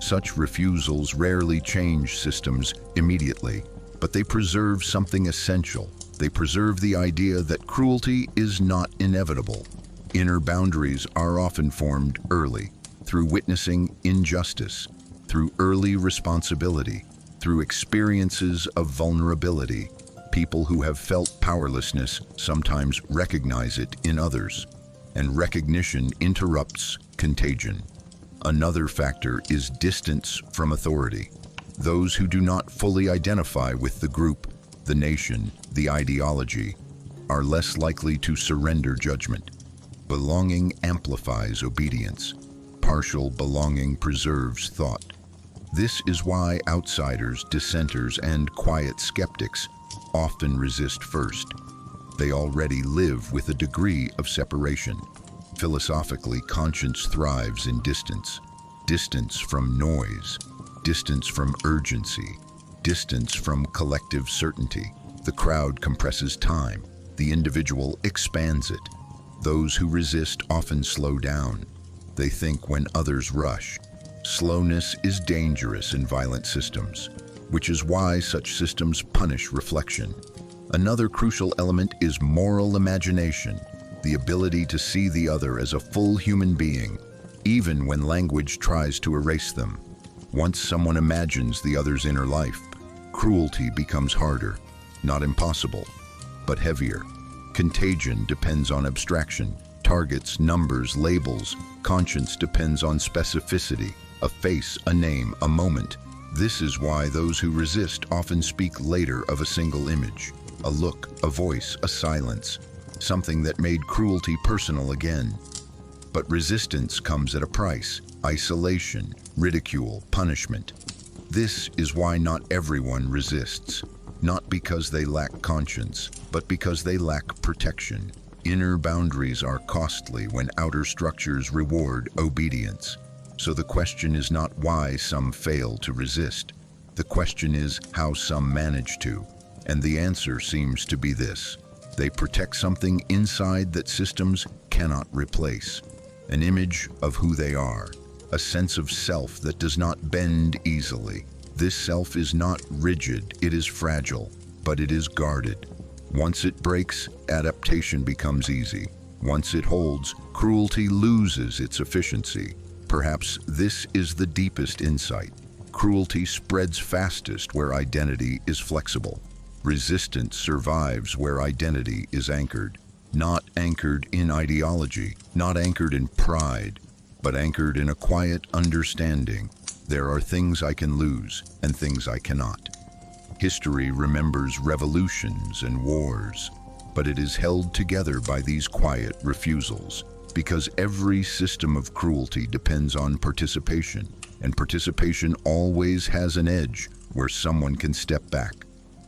Such refusals rarely change systems immediately, but they preserve something essential. They preserve the idea that cruelty is not inevitable. Inner boundaries are often formed early, through witnessing injustice, through early responsibility, through experiences of vulnerability. People who have felt powerlessness sometimes recognize it in others, and recognition interrupts contagion. Another factor is distance from authority. Those who do not fully identify with the group, the nation, the ideology, are less likely to surrender judgment. Belonging amplifies obedience. Partial belonging preserves thought. This is why outsiders, dissenters, and quiet skeptics often resist first. They already live with a degree of separation. Philosophically, conscience thrives in distance. Distance from noise, distance from urgency, distance from collective certainty. The crowd compresses time. The individual expands it. Those who resist often slow down. They think when others rush. Slowness is dangerous in violent systems, which is why such systems punish reflection. Another crucial element is moral imagination, the ability to see the other as a full human being, even when language tries to erase them. Once someone imagines the other's inner life, cruelty becomes harder, not impossible. but heavier. Contagion depends on abstraction. Targets, numbers, labels. Conscience depends on specificity. A face, a name, a moment. This is why those who resist often speak later of a single image. A look, a voice, a silence. Something that made cruelty personal again. But resistance comes at a price. Isolation, ridicule, punishment. This is why not everyone resists. Not because they lack conscience, but because they lack protection. Inner boundaries are costly when outer structures reward obedience. So the question is not why some fail to resist. The question is how some manage to. And the answer seems to be this. They protect something inside that systems cannot replace. An image of who they are. A sense of self that does not bend easily. This self is not rigid, it is fragile, but it is guarded. Once it breaks, adaptation becomes easy. Once it holds, cruelty loses its efficiency. Perhaps this is the deepest insight. Cruelty spreads fastest where identity is flexible. Resistance survives where identity is anchored. Not anchored in ideology, not anchored in pride, but anchored in a quiet understanding. There are things I can lose and things I cannot. History remembers revolutions and wars, but it is held together by these quiet refusals, because every system of cruelty depends on participation, and participation always has an edge where someone can step back.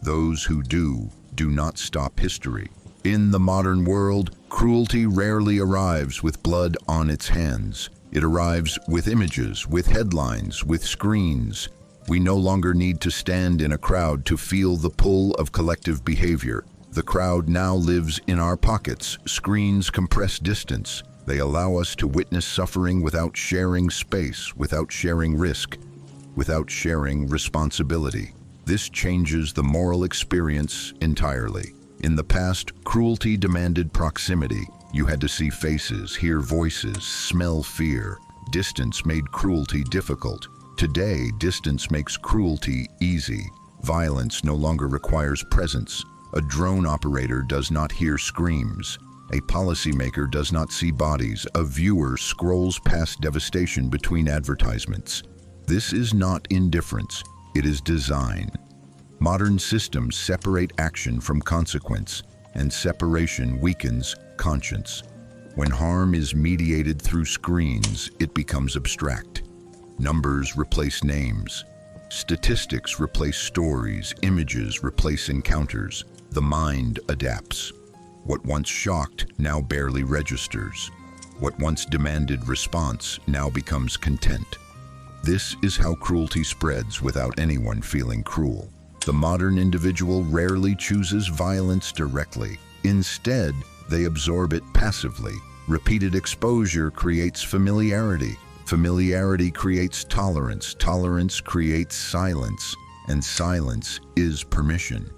Those who do not stop history. In the modern world, cruelty rarely arrives with blood on its hands. It arrives with images, with headlines, with screens. We no longer need to stand in a crowd to feel the pull of collective behavior. The crowd now lives in our pockets. Screens compress distance. They allow us to witness suffering without sharing space, without sharing risk, without sharing responsibility. This changes the moral experience entirely. In the past, cruelty demanded proximity. You had to see faces, hear voices, smell fear. Distance made cruelty difficult. Today, distance makes cruelty easy. Violence no longer requires presence. A drone operator does not hear screams. A policymaker does not see bodies. A viewer scrolls past devastation between advertisements. This is not indifference, it is design. Modern systems separate action from consequence, and separation weakens conscience. When harm is mediated through screens, it becomes abstract. Numbers replace names. Statistics replace stories. Images replace encounters. The mind adapts. What once shocked now barely registers. What once demanded response now becomes content. This is how cruelty spreads without anyone feeling cruel. The modern individual rarely chooses violence directly. Instead, they absorb it passively. Repeated exposure creates familiarity. Familiarity creates tolerance. Tolerance creates silence. And silence is permission.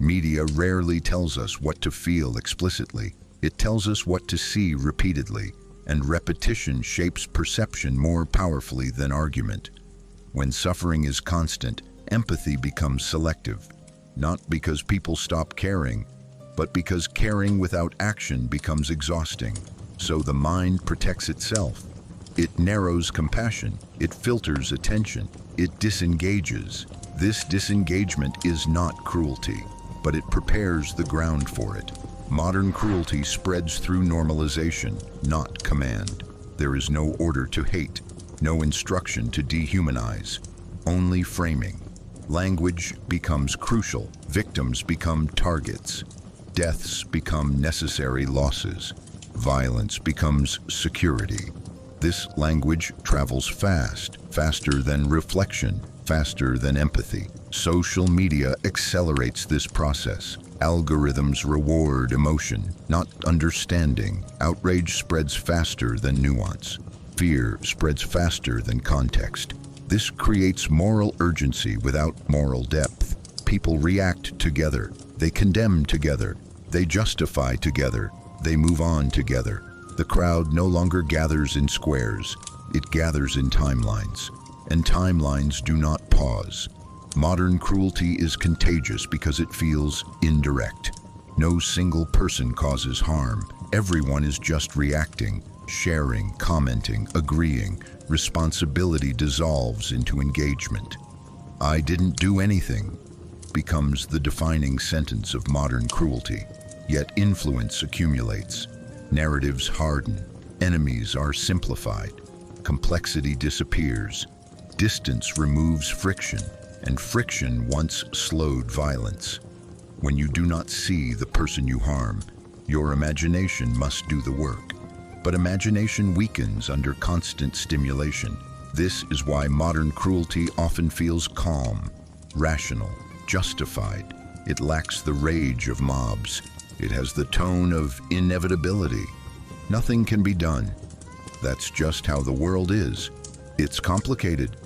Media rarely tells us what to feel explicitly. It tells us what to see repeatedly. And repetition shapes perception more powerfully than argument. When suffering is constant, empathy becomes selective. Not because people stop caring, but because caring without action becomes exhausting. So the mind protects itself. It narrows compassion. It filters attention. It disengages. This disengagement is not cruelty, but it prepares the ground for it. Modern cruelty spreads through normalization, not command. There is no order to hate, no instruction to dehumanize, only framing. Language becomes crucial. Victims become targets. Deaths become necessary losses. Violence becomes security. This language travels fast, faster than reflection, faster than empathy. Social media accelerates this process. Algorithms reward emotion, not understanding. Outrage spreads faster than nuance. Fear spreads faster than context. This creates moral urgency without moral depth. People react together. They condemn together. They justify together. They move on together. The crowd no longer gathers in squares. It gathers in timelines. And timelines do not pause. Modern cruelty is contagious because it feels indirect. No single person causes harm. Everyone is just reacting, sharing, commenting, agreeing. Responsibility dissolves into engagement. "I didn't do anything" becomes the defining sentence of modern cruelty. Yet influence accumulates. Narratives harden. Enemies are simplified. Complexity disappears. Distance removes friction, and friction once slowed violence. When you do not see the person you harm, your imagination must do the work. But imagination weakens under constant stimulation. This is why modern cruelty often feels calm, rational, justified. It lacks the rage of mobs. It has the tone of inevitability. Nothing can be done. That's just how the world is. It's complicated.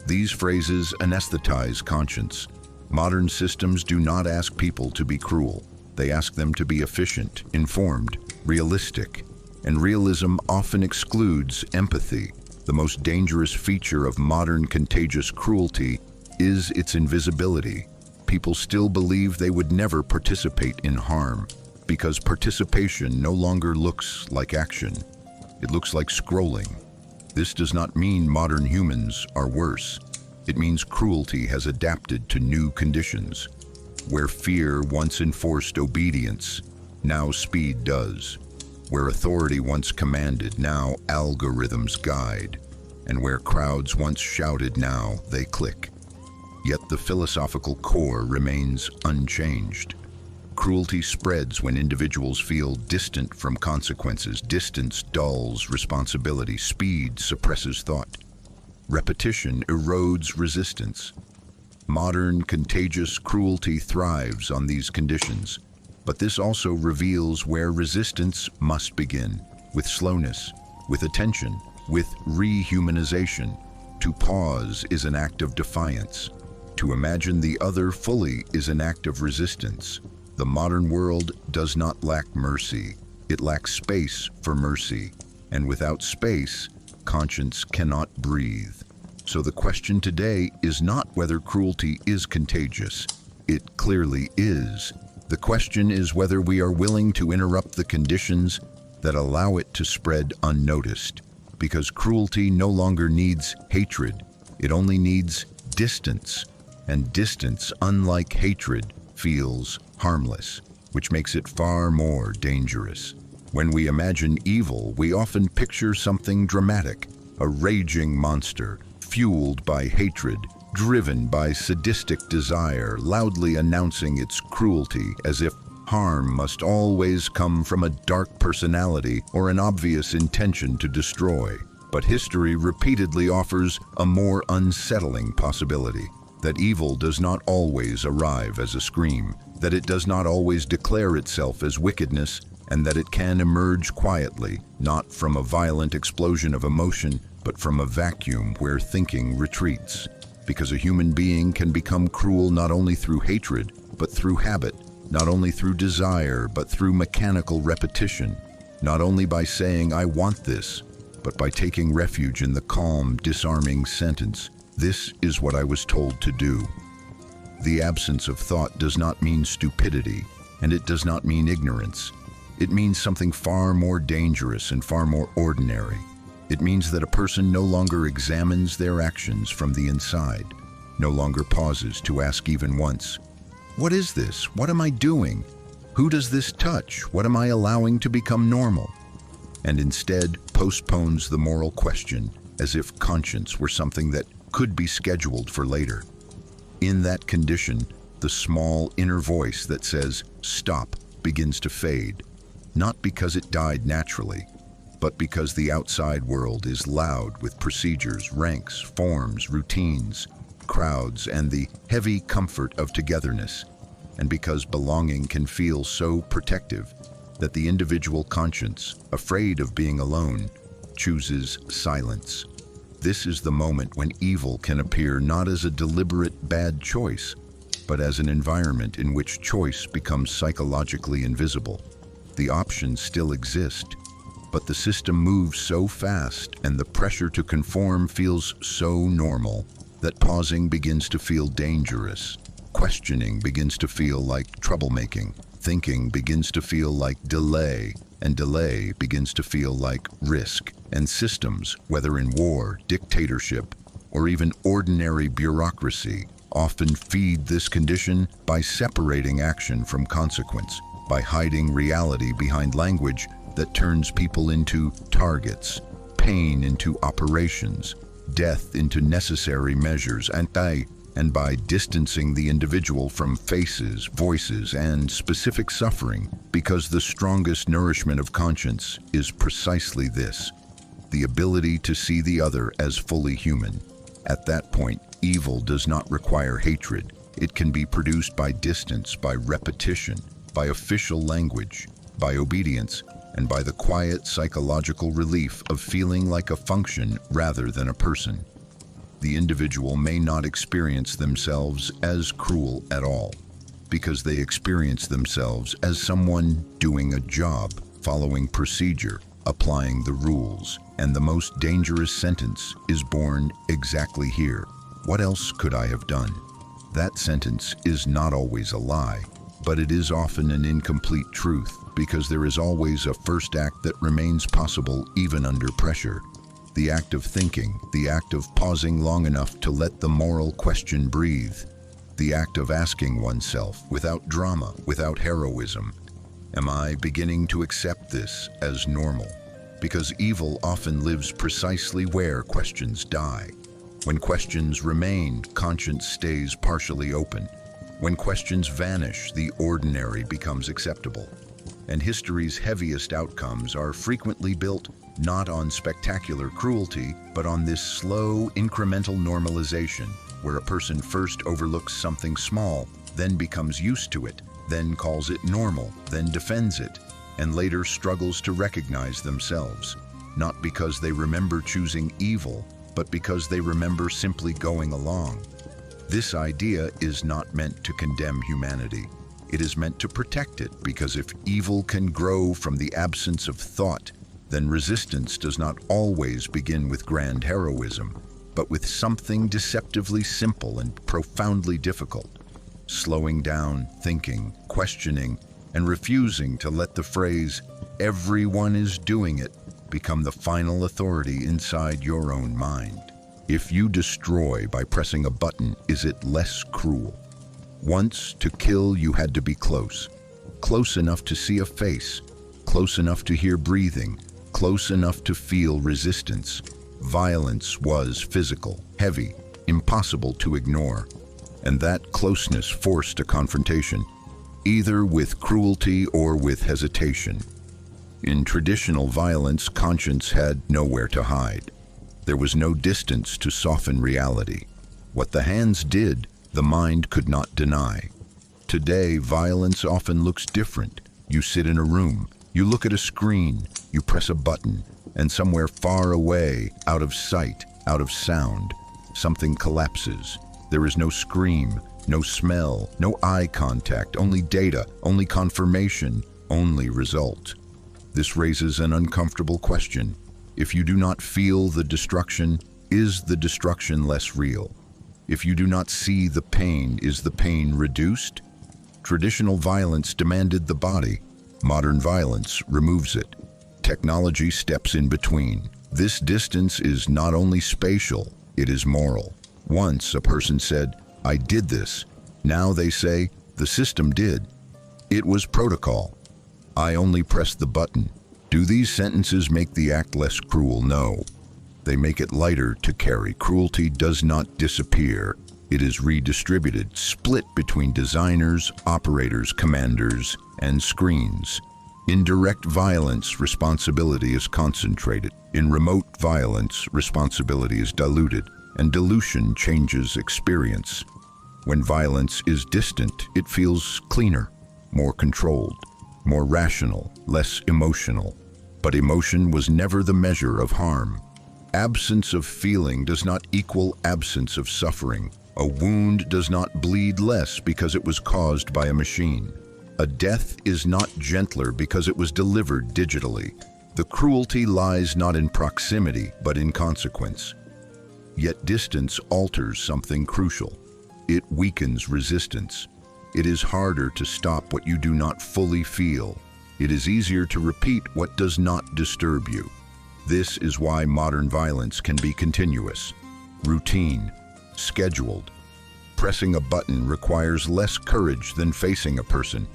These phrases anesthetize conscience. Modern systems do not ask people to be cruel. They ask them to be efficient, informed, realistic. And realism often excludes empathy. The most dangerous feature of modern contagious cruelty is its invisibility. People still believe they would never participate in harm because participation no longer looks like action. It looks like scrolling. This does not mean modern humans are worse. It means cruelty has adapted to new conditions. Where fear once enforced obedience, now speed does. Where authority once commanded, now algorithms guide. And where crowds once shouted, now they click. Yet the philosophical core remains unchanged. Cruelty spreads when individuals feel distant from consequences. Distance dulls responsibility. Speed suppresses thought. Repetition erodes resistance. Modern contagious cruelty thrives on these conditions. But this also reveals where resistance must begin, with slowness, with attention, with rehumanization. To pause is an act of defiance. To imagine the other fully is an act of resistance. The modern world does not lack mercy. It lacks space for mercy. And without space, conscience cannot breathe. So the question today is not whether cruelty is contagious. It clearly is. The question is whether we are willing to interrupt the conditions that allow it to spread unnoticed. Because cruelty no longer needs hatred. It only needs distance. And distance, unlike hatred, feels harmless, which makes it far more dangerous. When we imagine evil, we often picture something dramatic, a raging monster, fueled by hatred, driven by sadistic desire, loudly announcing its cruelty as if harm must always come from a dark personality or an obvious intention to destroy. But history repeatedly offers a more unsettling possibility, that evil does not always arrive as a scream, that it does not always declare itself as wickedness, and that it can emerge quietly, not from a violent explosion of emotion, but from a vacuum where thinking retreats. Because a human being can become cruel not only through hatred, but through habit, not only through desire, but through mechanical repetition, not only by saying, "I want this," but by taking refuge in the calm, disarming sentence, "This is what I was told to do." The absence of thought does not mean stupidity, and it does not mean ignorance. It means something far more dangerous and far more ordinary. It means that a person no longer examines their actions from the inside, no longer pauses to ask even once, "What is this? What am I doing? Who does this touch? What am I allowing to become normal?" And instead postpones the moral question as if conscience were something that could be scheduled for later. In that condition, the small inner voice that says, "Stop," begins to fade, not because it died naturally, but because the outside world is loud with procedures, ranks, forms, routines, crowds, and the heavy comfort of togetherness, and because belonging can feel so protective that the individual conscience, afraid of being alone, chooses silence. This is the moment when evil can appear not as a deliberate bad choice, but as an environment in which choice becomes psychologically invisible. The options still exist, but the system moves so fast and the pressure to conform feels so normal that pausing begins to feel dangerous. Questioning begins to feel like troublemaking, thinking begins to feel like delay, and delay begins to feel like risk. And systems, whether in war, dictatorship, or even ordinary bureaucracy, often feed this condition by separating action from consequence, by hiding reality behind language that turns people into targets, pain into operations, death into necessary measures, and by distancing the individual from faces, voices, and specific suffering, because the strongest nourishment of conscience is precisely this: the ability to see the other as fully human. At that point, evil does not require hatred. It can be produced by distance, by repetition, by official language, by obedience, and by the quiet psychological relief of feeling like a function rather than a person. The individual may not experience themselves as cruel at all, because they experience themselves as someone doing a job, following procedure, applying the rules. And the most dangerous sentence is born exactly here: what else could I have done? That sentence is not always a lie, but it is often an incomplete truth, because there is always a first act that remains possible even under pressure. The act of thinking, the act of pausing long enough to let the moral question breathe, the act of asking oneself, without drama, without heroism, am I beginning to accept this as normal? Because evil often lives precisely where questions die. When questions remain, conscience stays partially open. When questions vanish, the ordinary becomes acceptable. And history's heaviest outcomes are frequently built not on spectacular cruelty, but on this slow, incremental normalization, where a person first overlooks something small, then becomes used to it, then calls it normal, then defends it, and later struggles to recognize themselves, not because they remember choosing evil, but because they remember simply going along. This idea is not meant to condemn humanity. It is meant to protect it, because if evil can grow from the absence of thought, then resistance does not always begin with grand heroism, but with something deceptively simple and profoundly difficult: slowing down, thinking, questioning, and refusing to let the phrase, "everyone is doing it," become the final authority inside your own mind. If you destroy by pressing a button, is it less cruel? Once, to kill, you had to be close. Close enough to see a face, close enough to hear breathing, close enough to feel resistance. Violence was physical, heavy, impossible to ignore. And that closeness forced a confrontation, either with cruelty or with hesitation. In traditional violence, conscience had nowhere to hide. There was no distance to soften reality. What the hands did, the mind could not deny. Today, violence often looks different. You sit in a room, you look at a screen, you press a button, and somewhere far away, out of sight, out of sound, something collapses. There is no scream, no smell, no eye contact, only data, only confirmation, only result. This raises an uncomfortable question. If you do not feel the destruction, is the destruction less real? If you do not see the pain, is the pain reduced? Traditional violence demanded the body. Modern violence removes it. Technology steps in between. This distance is not only spatial, it is moral. Once a person said, "I did this." Now they say, "The system did. It was protocol. I only pressed the button." Do these sentences make the act less cruel? No. They make it lighter to carry. Cruelty does not disappear. It is redistributed, split between designers, operators, commanders, and screens. In direct violence, responsibility is concentrated. In remote violence, responsibility is diluted, and dilution changes experience. When violence is distant, it feels cleaner, more controlled, more rational, less emotional. But emotion was never the measure of harm. Absence of feeling does not equal absence of suffering. A wound does not bleed less because it was caused by a machine. A death is not gentler because it was delivered digitally. The cruelty lies not in proximity, but in consequence. Yet distance alters something crucial. It weakens resistance. It is harder to stop what you do not fully feel. It is easier to repeat what does not disturb you. This is why modern violence can be continuous, routine, scheduled. Pressing a button requires less courage than facing a person,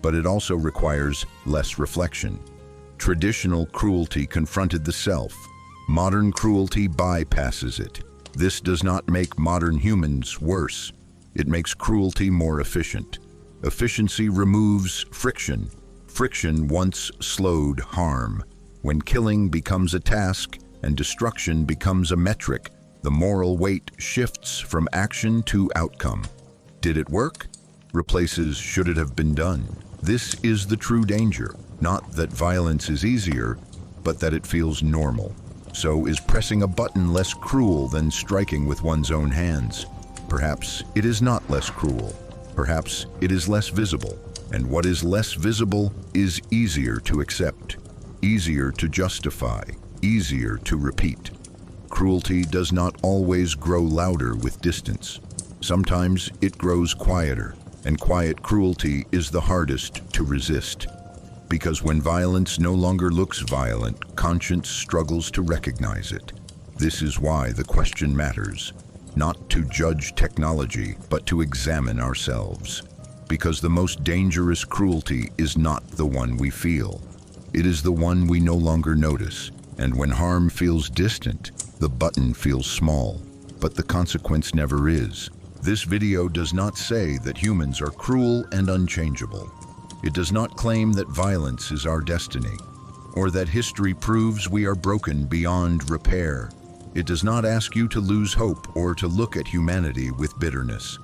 but it also requires less reflection. Traditional cruelty confronted the self. Modern cruelty bypasses it. This does not make modern humans worse. It makes cruelty more efficient. Efficiency removes friction. Friction once slowed harm. When killing becomes a task and destruction becomes a metric, the moral weight shifts from action to outcome. Did it work? Replaces should it have been done. This is the true danger. Not that violence is easier, but that it feels normal. So is pressing a button less cruel than striking with one's own hands? Perhaps it is not less cruel. Perhaps it is less visible. And what is less visible is easier to accept, easier to justify, easier to repeat. Cruelty does not always grow louder with distance. Sometimes it grows quieter, and quiet cruelty is the hardest to resist. Because when violence no longer looks violent, conscience struggles to recognize it. This is why the question matters, not to judge technology, but to examine ourselves. Because the most dangerous cruelty is not the one we feel. It is the one we no longer notice. And when harm feels distant, the button feels small, but the consequence never is. This video does not say that humans are cruel and unchangeable. It does not claim that violence is our destiny, or that history proves we are broken beyond repair. It does not ask you to lose hope or to look at humanity with bitterness.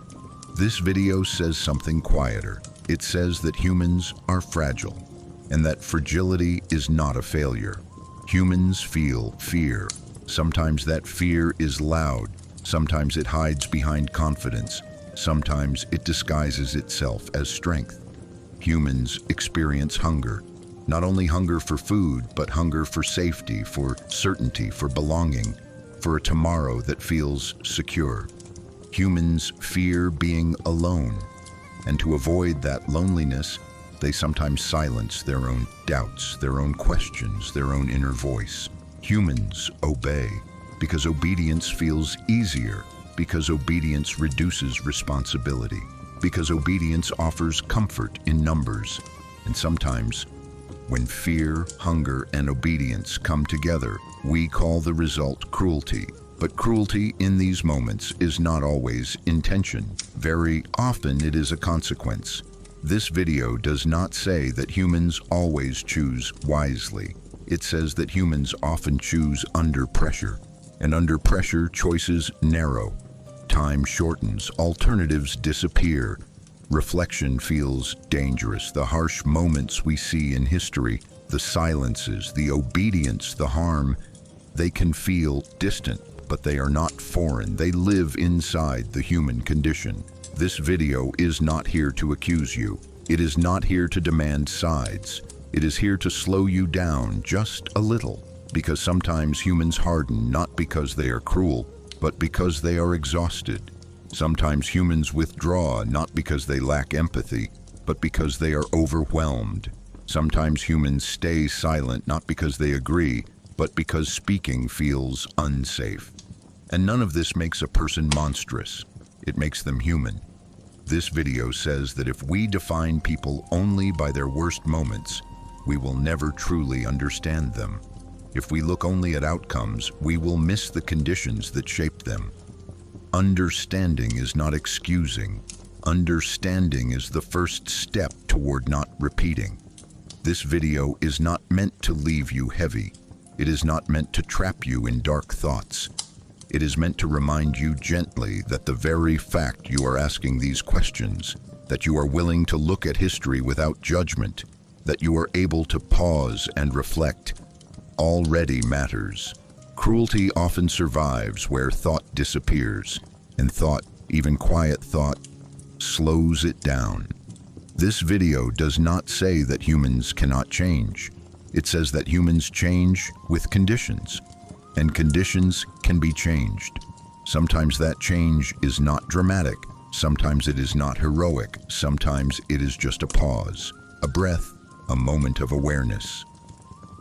This video says something quieter. It says that humans are fragile, and that fragility is not a failure. Humans feel fear. Sometimes that fear is loud. Sometimes it hides behind confidence. Sometimes it disguises itself as strength. Humans experience hunger. Not only hunger for food, but hunger for safety, for certainty, for belonging, for a tomorrow that feels secure. Humans fear being alone, and to avoid that loneliness, they sometimes silence their own doubts, their own questions, their own inner voice. Humans obey because obedience feels easier, because obedience reduces responsibility, because obedience offers comfort in numbers. And sometimes, when fear, hunger, and obedience come together, we call the result cruelty. But cruelty in these moments is not always intention. Very often it is a consequence. This video does not say that humans always choose wisely. It says that humans often choose under pressure. And under pressure, choices narrow. Time shortens, alternatives disappear. Reflection feels dangerous. The harsh moments we see in history, the silences, the obedience, the harm, they can feel distant, but they are not foreign. They live inside the human condition. This video is not here to accuse you. It is not here to demand sides. It is here to slow you down just a little, because sometimes humans harden not because they are cruel, but because they are exhausted. Sometimes humans withdraw not because they lack empathy, but because they are overwhelmed. Sometimes humans stay silent not because they agree, but because speaking feels unsafe. And none of this makes a person monstrous. It makes them human. This video says that if we define people only by their worst moments, we will never truly understand them. If we look only at outcomes, we will miss the conditions that shaped them. Understanding is not excusing. Understanding is the first step toward not repeating. This video is not meant to leave you heavy. It is not meant to trap you in dark thoughts. It is meant to remind you gently that the very fact you are asking these questions, that you are willing to look at history without judgment, that you are able to pause and reflect, already matters. Cruelty often survives where thought disappears, and thought, even quiet thought, slows it down. This video does not say that humans cannot change. It says that humans change with conditions, and conditions can be changed. Sometimes that change is not dramatic. Sometimes it is not heroic, sometimes it is just a pause, a breath, a moment of awareness.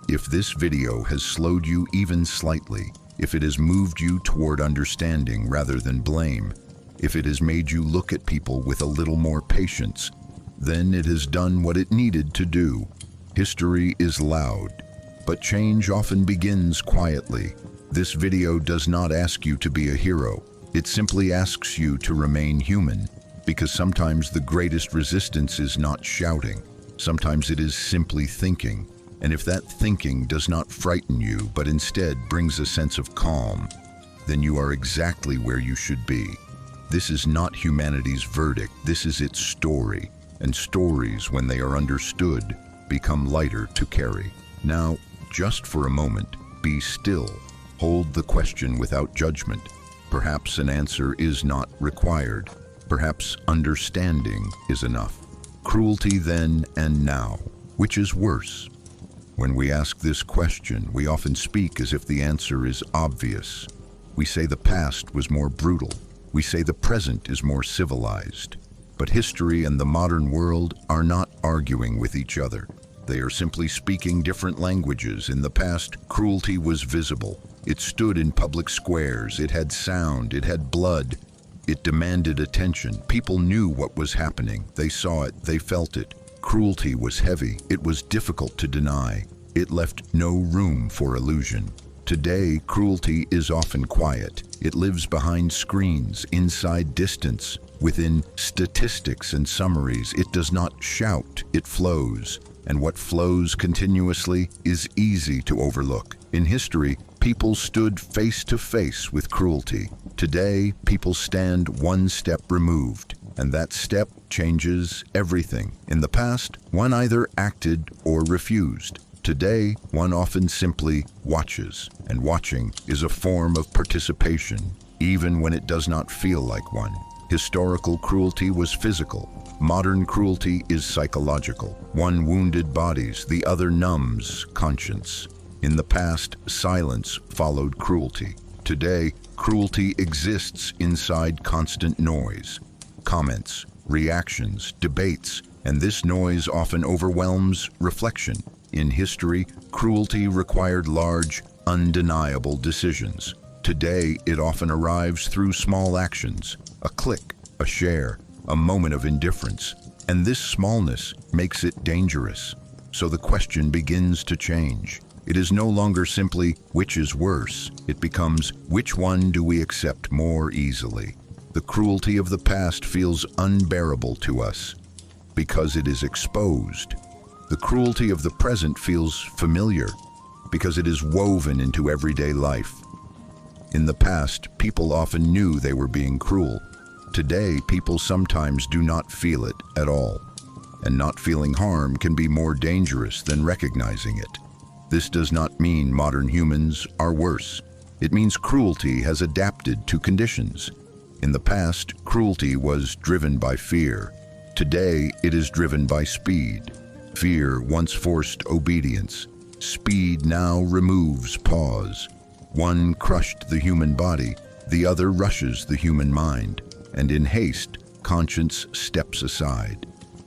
If this video has slowed you even slightly, if it has moved you toward understanding rather than blame, if it has made you look at people with a little more patience, then it has done what it needed to do. History is loud, but change often begins quietly. This video does not ask you to be a hero. It simply asks you to remain human, because sometimes the greatest resistance is not shouting. Sometimes it is simply thinking. And if that thinking does not frighten you, but instead brings a sense of calm, then you are exactly where you should be. This is not humanity's verdict, this is its story. And stories, when they are understood, become lighter to carry. Now, just for a moment, be still. Hold the question without judgment. Perhaps an answer is not required. Perhaps understanding is enough. Cruelty then and now. Which is worse? When we ask this question, we often speak as if the answer is obvious. We say the past was more brutal. We say the present is more civilized. But history and the modern world are not arguing with each other. They are simply speaking different languages. In the past, cruelty was visible. It stood in public squares. It had sound. It had blood. It demanded attention. People knew what was happening. They saw it. They felt it. Cruelty was heavy. It was difficult to deny. It left no room for illusion. Today, cruelty is often quiet. It lives behind screens, inside distance, within statistics and summaries. It does not shout. It flows. And what flows continuously is easy to overlook. In history, people stood face to face with cruelty. Today, people stand one step removed. And that step changes everything. In the past, one either acted or refused. Today, one often simply watches, and watching is a form of participation, even when it does not feel like one. Historical cruelty was physical. Modern cruelty is psychological. One wounded bodies, the other numbs conscience. In the past, silence followed cruelty. Today, cruelty exists inside constant noise. Comments, reactions, debates, and this noise often overwhelms reflection. In history, cruelty required large, undeniable decisions. Today, it often arrives through small actions, a click, a share, a moment of indifference, and this smallness makes it dangerous. So the question begins to change. It is no longer simply, which is worse? It becomes, which one do we accept more easily? The cruelty of the past feels unbearable to us because it is exposed. The cruelty of the present feels familiar because it is woven into everyday life. In the past, people often knew they were being cruel. Today, people sometimes do not feel it at all. And not feeling harm can be more dangerous than recognizing it. This does not mean modern humans are worse. It means cruelty has adapted to conditions. In the past, cruelty was driven by fear. Today, it is driven by speed. Fear once forced obedience. Speed now removes pause. One crushed the human body, the other rushes the human mind. And in haste, conscience steps aside.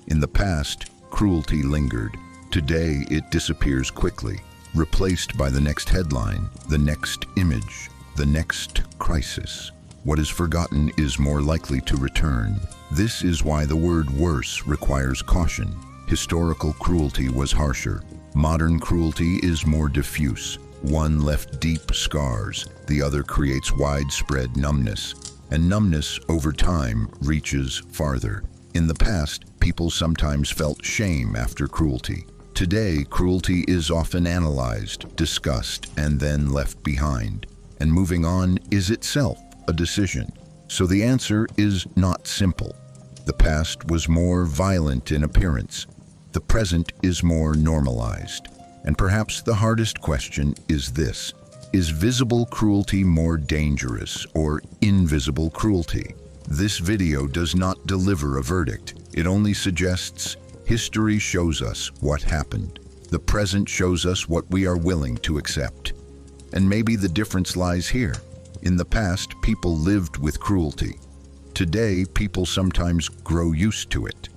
In the past, cruelty lingered. Today, it disappears quickly, replaced by the next headline, the next image, the next crisis. What is forgotten is more likely to return. This is why the word worse requires caution. Historical cruelty was harsher. Modern cruelty is more diffuse. One left deep scars, the other creates widespread numbness. And numbness, over time, reaches farther. In the past, people sometimes felt shame after cruelty. Today, cruelty is often analyzed, discussed, and then left behind. And moving on is itself a decision. So the answer is not simple. The past was more violent in appearance. The present is more normalized. And perhaps the hardest question is this: is visible cruelty more dangerous or invisible cruelty? This video does not deliver a verdict. It only suggests history shows us what happened. The present shows us what we are willing to accept. And maybe the difference lies here. In the past, people lived with cruelty. Today, people sometimes grow used to it,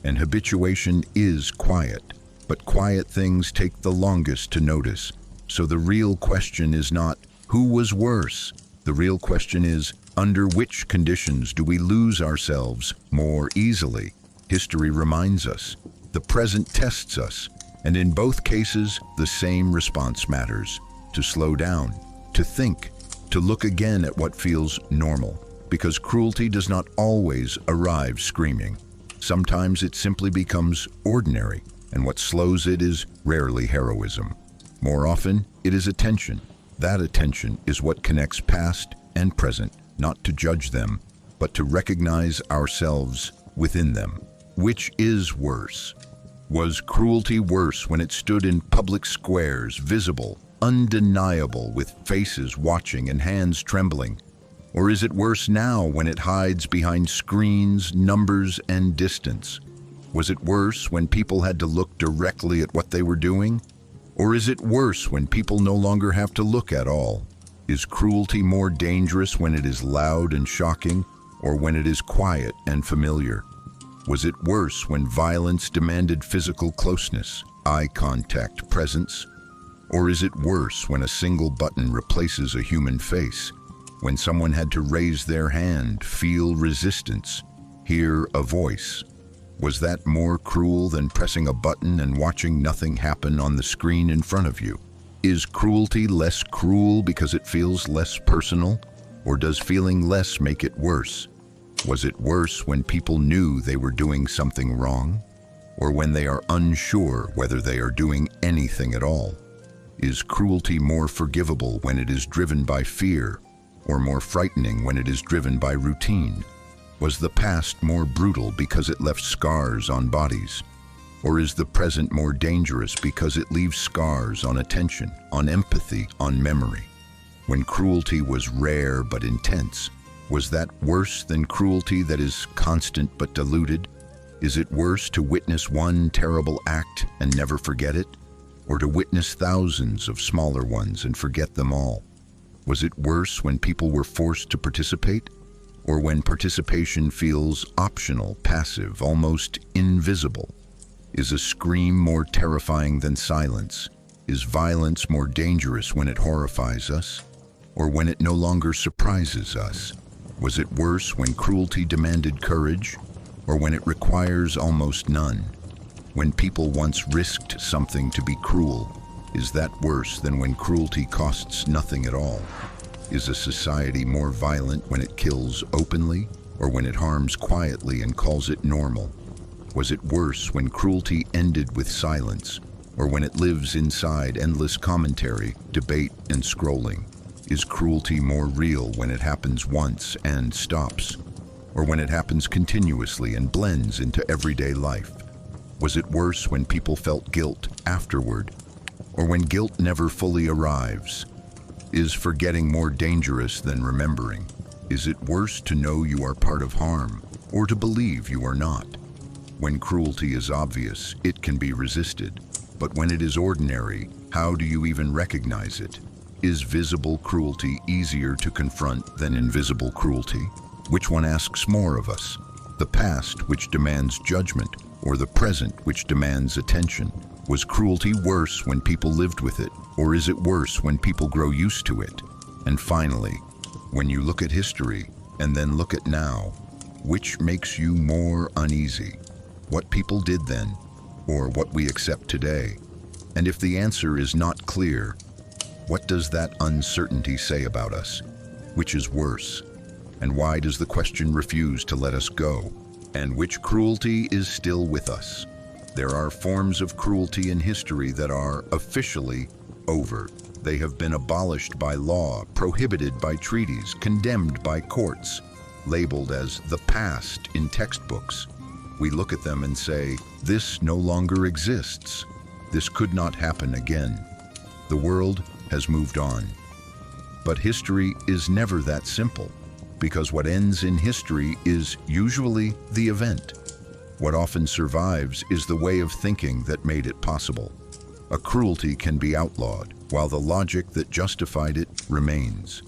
and habituation is quiet, but quiet things take the longest to notice. So the real question is not, who was worse? The real question is, under which conditions do we lose ourselves more easily? History reminds us, the present tests us, and in both cases, the same response matters: to slow down, to think, to look again at what feels normal. Because cruelty does not always arrive screaming. Sometimes it simply becomes ordinary, and what slows it is rarely heroism. More often, it is attention. That attention is what connects past and present, not to judge them, but to recognize ourselves within them. Which is worse? Was cruelty worse when it stood in public squares, visible, undeniable, with faces watching and hands trembling? Or is it worse now when it hides behind screens, numbers, and distance? Was it worse when people had to look directly at what they were doing? Or is it worse when people no longer have to look at all? Is cruelty more dangerous when it is loud and shocking, or when it is quiet and familiar? Was it worse when violence demanded physical closeness, eye contact, presence? Or is it worse when a single button replaces a human face? When someone had to raise their hand, feel resistance, hear a voice? Was that more cruel than pressing a button and watching nothing happen on the screen in front of you? Is cruelty less cruel because it feels less personal? Or does feeling less make it worse? Was it worse when people knew they were doing something wrong? Or when they are unsure whether they are doing anything at all? Is cruelty more forgivable when it is driven by fear, or more frightening when it is driven by routine? Was the past more brutal because it left scars on bodies? Or is the present more dangerous because it leaves scars on attention, on empathy, on memory? When cruelty was rare but intense, was that worse than cruelty that is constant but diluted? Is it worse to witness one terrible act and never forget it, or to witness thousands of smaller ones and forget them all? Was it worse when people were forced to participate, or when participation feels optional, passive, almost invisible? Is a scream more terrifying than silence? Is violence more dangerous when it horrifies us, or when it no longer surprises us? Was it worse when cruelty demanded courage, or when it requires almost none? When people once risked something to be cruel, is that worse than when cruelty costs nothing at all? Is a society more violent when it kills openly, or when it harms quietly and calls it normal? Was it worse when cruelty ended with silence, or when it lives inside endless commentary, debate, and scrolling? Is cruelty more real when it happens once and stops, or when it happens continuously and blends into everyday life? Was it worse when people felt guilt afterward, or when guilt never fully arrives? Is forgetting more dangerous than remembering? Is it worse to know you are part of harm, or to believe you are not? When cruelty is obvious, it can be resisted. But when it is ordinary, how do you even recognize it? Is visible cruelty easier to confront than invisible cruelty? Which one asks more of us? The past, which demands judgment, or the present, which demands attention? Was cruelty worse when people lived with it, or is it worse when people grow used to it? And finally, when you look at history and then look at now, which makes you more uneasy? What people did then, or what we accept today? And if the answer is not clear, what does that uncertainty say about us? Which is worse? And why does the question refuse to let us go? And which cruelty is still with us? There are forms of cruelty in history that are officially over. They have been abolished by law, prohibited by treaties, condemned by courts, labeled as the past in textbooks. We look at them and say, this no longer exists. This could not happen again. The world has moved on. But history is never that simple, because what ends in history is usually the event. What often survives is the way of thinking that made it possible. A cruelty can be outlawed, while the logic that justified it remains.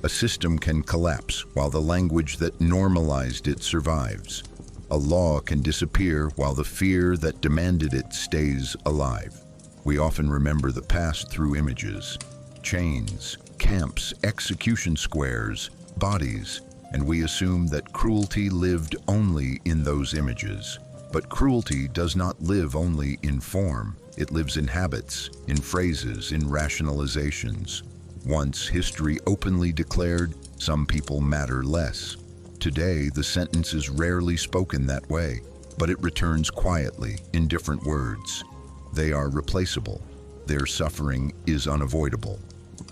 A system can collapse while the language that normalized it survives. A law can disappear while the fear that demanded it stays alive. We often remember the past through images, chains, camps, execution squares, bodies, and we assume that cruelty lived only in those images. But cruelty does not live only in form. It lives in habits, in phrases, in rationalizations. Once history openly declared, some people matter less. Today, the sentence is rarely spoken that way, but it returns quietly in different words. They are replaceable. Their suffering is unavoidable.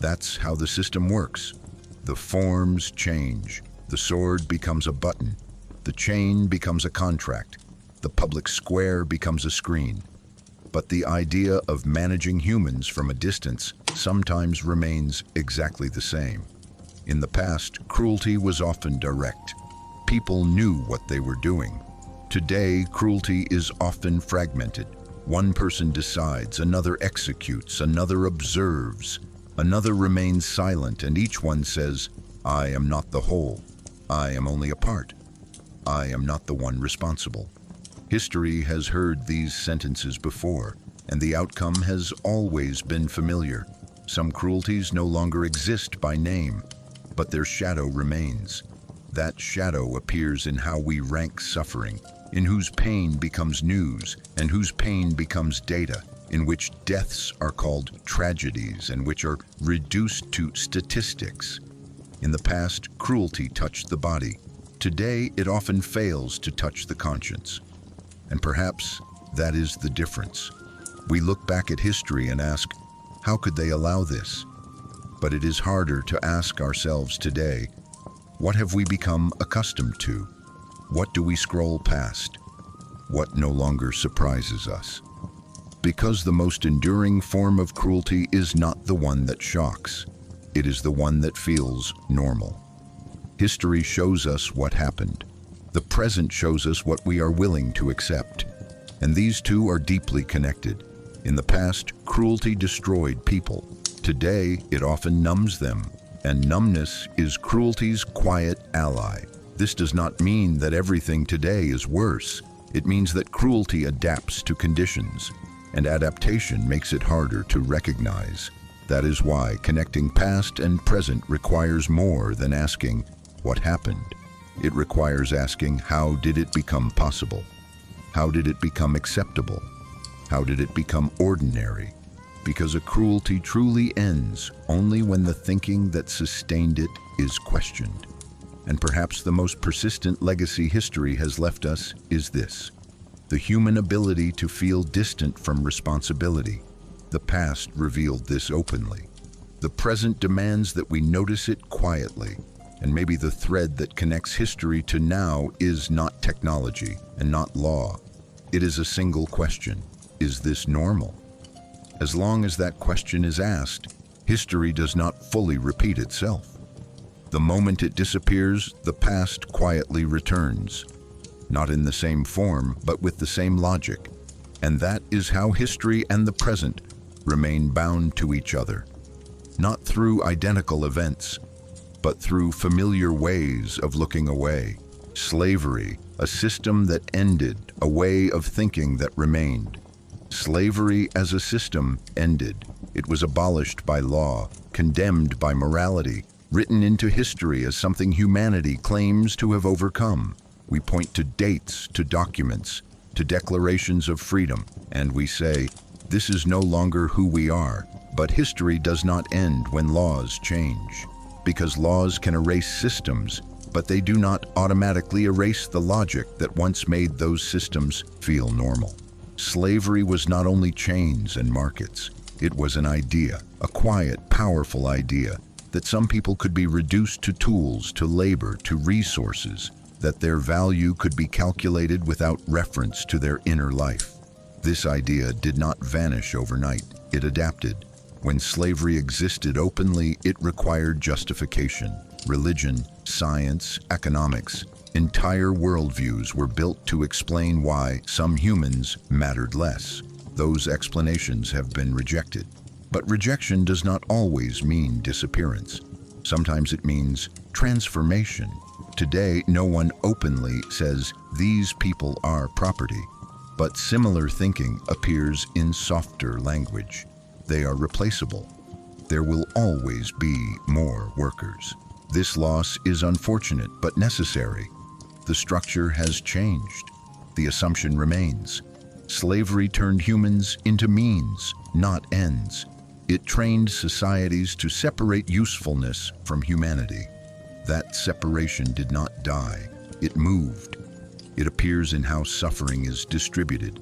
That's how the system works. The forms change. The sword becomes a button. The chain becomes a contract. The public square becomes a screen. But the idea of managing humans from a distance sometimes remains exactly the same. In the past, cruelty was often direct. People knew what they were doing. Today, cruelty is often fragmented. One person decides, another executes, another observes, another remains silent, and each one says, "I am not the whole. I am only a part. I am not the one responsible." History has heard these sentences before, and the outcome has always been familiar. Some cruelties no longer exist by name, but their shadow remains. That shadow appears in how we rank suffering, in whose pain becomes news, and whose pain becomes data, in which deaths are called tragedies and which are reduced to statistics. In the past, cruelty touched the body. Today, it often fails to touch the conscience. And perhaps that is the difference. We look back at history and ask, how could they allow this? But it is harder to ask ourselves today, what have we become accustomed to? What do we scroll past? What no longer surprises us? Because the most enduring form of cruelty is not the one that shocks. It is the one that feels normal. History shows us what happened. The present shows us what we are willing to accept. And these two are deeply connected. In the past, cruelty destroyed people. Today, it often numbs them. And numbness is cruelty's quiet ally. This does not mean that everything today is worse. It means that cruelty adapts to conditions, and adaptation makes it harder to recognize. That is why connecting past and present requires more than asking, what happened? It requires asking, how did it become possible? How did it become acceptable? How did it become ordinary? Because a cruelty truly ends only when the thinking that sustained it is questioned. And perhaps the most persistent legacy history has left us is this: the human ability to feel distant from responsibility. The past revealed this openly. The present demands that we notice it quietly. And maybe the thread that connects history to now is not technology and not law. It is a single question: is this normal? As long as that question is asked, history does not fully repeat itself. The moment it disappears, the past quietly returns. Not in the same form, but with the same logic. And that is how history and the present remain bound to each other. Not through identical events, but through familiar ways of looking away. Slavery, a system that ended, a way of thinking that remained. Slavery as a system ended. It was abolished by law, condemned by morality, written into history as something humanity claims to have overcome. We point to dates, to documents, to declarations of freedom, and we say, this is no longer who we are. But history does not end when laws change. Because laws can erase systems, but they do not automatically erase the logic that once made those systems feel normal. Slavery was not only chains and markets. It was an idea, a quiet, powerful idea, that some people could be reduced to tools, to labor, to resources, that their value could be calculated without reference to their inner life. This idea did not vanish overnight. It adapted. When slavery existed openly, it required justification. Religion, science, economics, entire worldviews were built to explain why some humans mattered less. Those explanations have been rejected. But rejection does not always mean disappearance. Sometimes it means transformation. Today, no one openly says these people are property, but similar thinking appears in softer language. They are replaceable. There will always be more workers. This loss is unfortunate but necessary. The structure has changed. The assumption remains. Slavery turned humans into means, not ends. It trained societies to separate usefulness from humanity. That separation did not die. It moved. It appears in how suffering is distributed,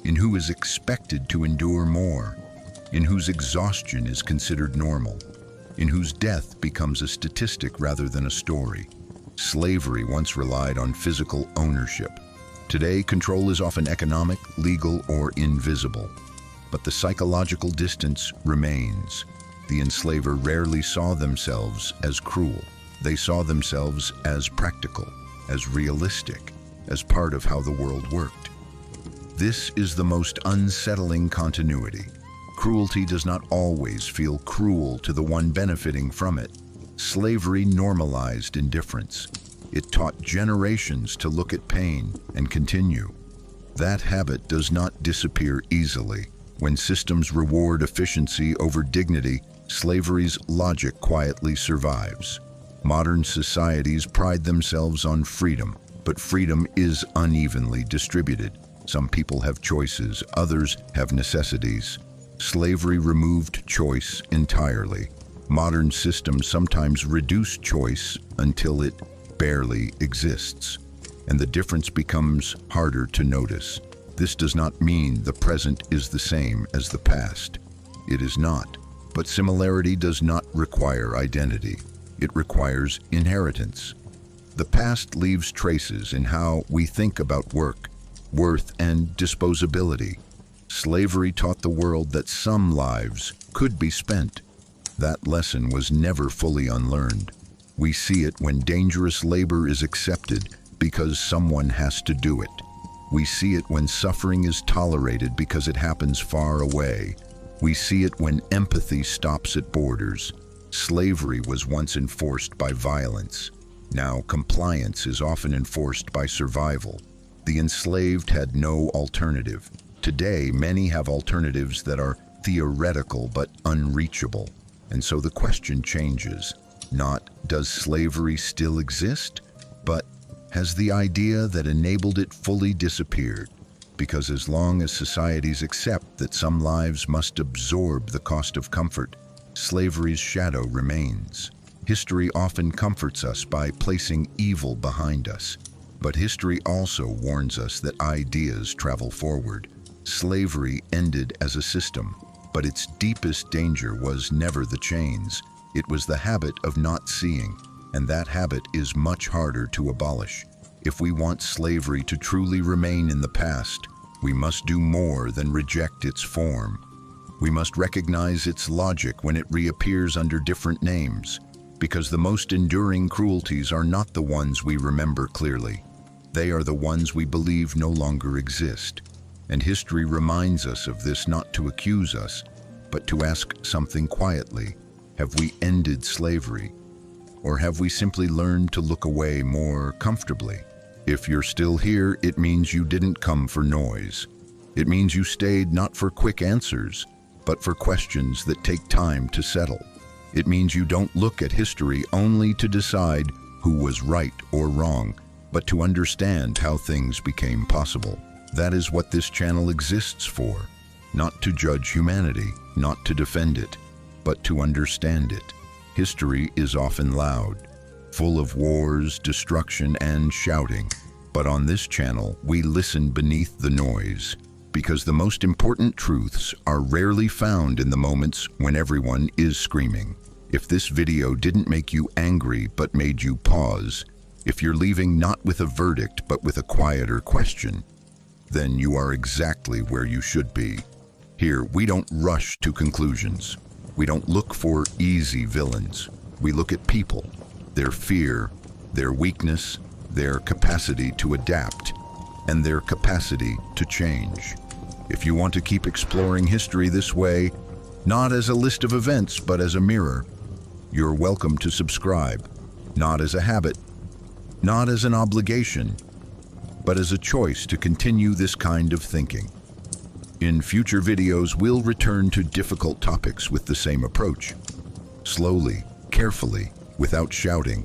in who is expected to endure more, in whose exhaustion is considered normal, in whose death becomes a statistic rather than a story. Slavery once relied on physical ownership. Today, control is often economic, legal, or invisible. But the psychological distance remains. The enslaver rarely saw themselves as cruel. They saw themselves as practical, as realistic, as part of how the world worked. This is the most unsettling continuity. Cruelty does not always feel cruel to the one benefiting from it. Slavery normalized indifference. It taught generations to look at pain and continue. That habit does not disappear easily. When systems reward efficiency over dignity, slavery's logic quietly survives. Modern societies pride themselves on freedom, but freedom is unevenly distributed. Some people have choices, others have necessities. Slavery removed choice entirely. Modern systems sometimes reduce choice until it barely exists, and the difference becomes harder to notice. This does not mean the present is the same as the past. It is not. But similarity does not require identity. It requires inheritance. The past leaves traces in how we think about work, worth, and disposability. Slavery taught the world that some lives could be spent. That lesson was never fully unlearned. We see it when dangerous labor is accepted because someone has to do it. We see it when suffering is tolerated because it happens far away. We see it when empathy stops at borders. Slavery was once enforced by violence. Now compliance is often enforced by survival. The enslaved had no alternative. Today, many have alternatives that are theoretical but unreachable. And so the question changes. Not, does slavery still exist? But, has the idea that enabled it fully disappeared? Because as long as societies accept that some lives must absorb the cost of comfort, slavery's shadow remains. History often comforts us by placing evil behind us. But history also warns us that ideas travel forward. Slavery ended as a system, but its deepest danger was never the chains. It was the habit of not seeing, and that habit is much harder to abolish. If we want slavery to truly remain in the past, we must do more than reject its form. We must recognize its logic when it reappears under different names, because the most enduring cruelties are not the ones we remember clearly. They are the ones we believe no longer exist. And history reminds us of this, not to accuse us, but to ask something quietly. Have we ended slavery? Or have we simply learned to look away more comfortably? If you're still here, it means you didn't come for noise. It means you stayed not for quick answers, but for questions that take time to settle. It means you don't look at history only to decide who was right or wrong, but to understand how things became possible. That is what this channel exists for. Not to judge humanity, not to defend it, but to understand it. History is often loud, full of wars, destruction, and shouting. But on this channel, we listen beneath the noise, because the most important truths are rarely found in the moments when everyone is screaming. If this video didn't make you angry but made you pause, if you're leaving not with a verdict but with a quieter question, then you are exactly where you should be. Here, we don't rush to conclusions. We don't look for easy villains. We look at people, their fear, their weakness, their capacity to adapt, and their capacity to change. If you want to keep exploring history this way, not as a list of events, but as a mirror, you're welcome to subscribe, not as a habit, not as an obligation, but as a choice to continue this kind of thinking. In future videos, we'll return to difficult topics with the same approach. Slowly, carefully, without shouting.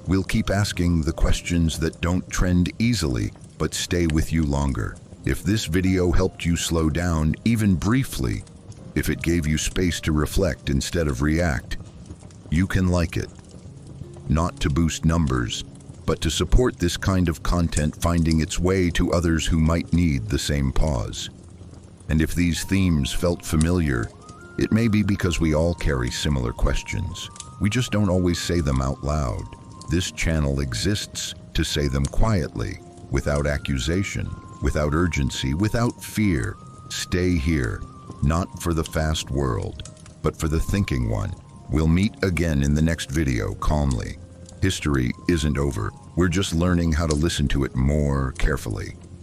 We'll keep asking the questions that don't trend easily, but stay with you longer. If this video helped you slow down, even briefly, if it gave you space to reflect instead of react, you can like it. Not to boost numbers, but to support this kind of content finding its way to others who might need the same pause. And if these themes felt familiar, it may be because we all carry similar questions. We just don't always say them out loud. This channel exists to say them quietly, without accusation, without urgency, without fear. Stay here, not for the fast world, but for the thinking one. We'll meet again in the next video calmly. History isn't over. We're just learning how to listen to it more carefully.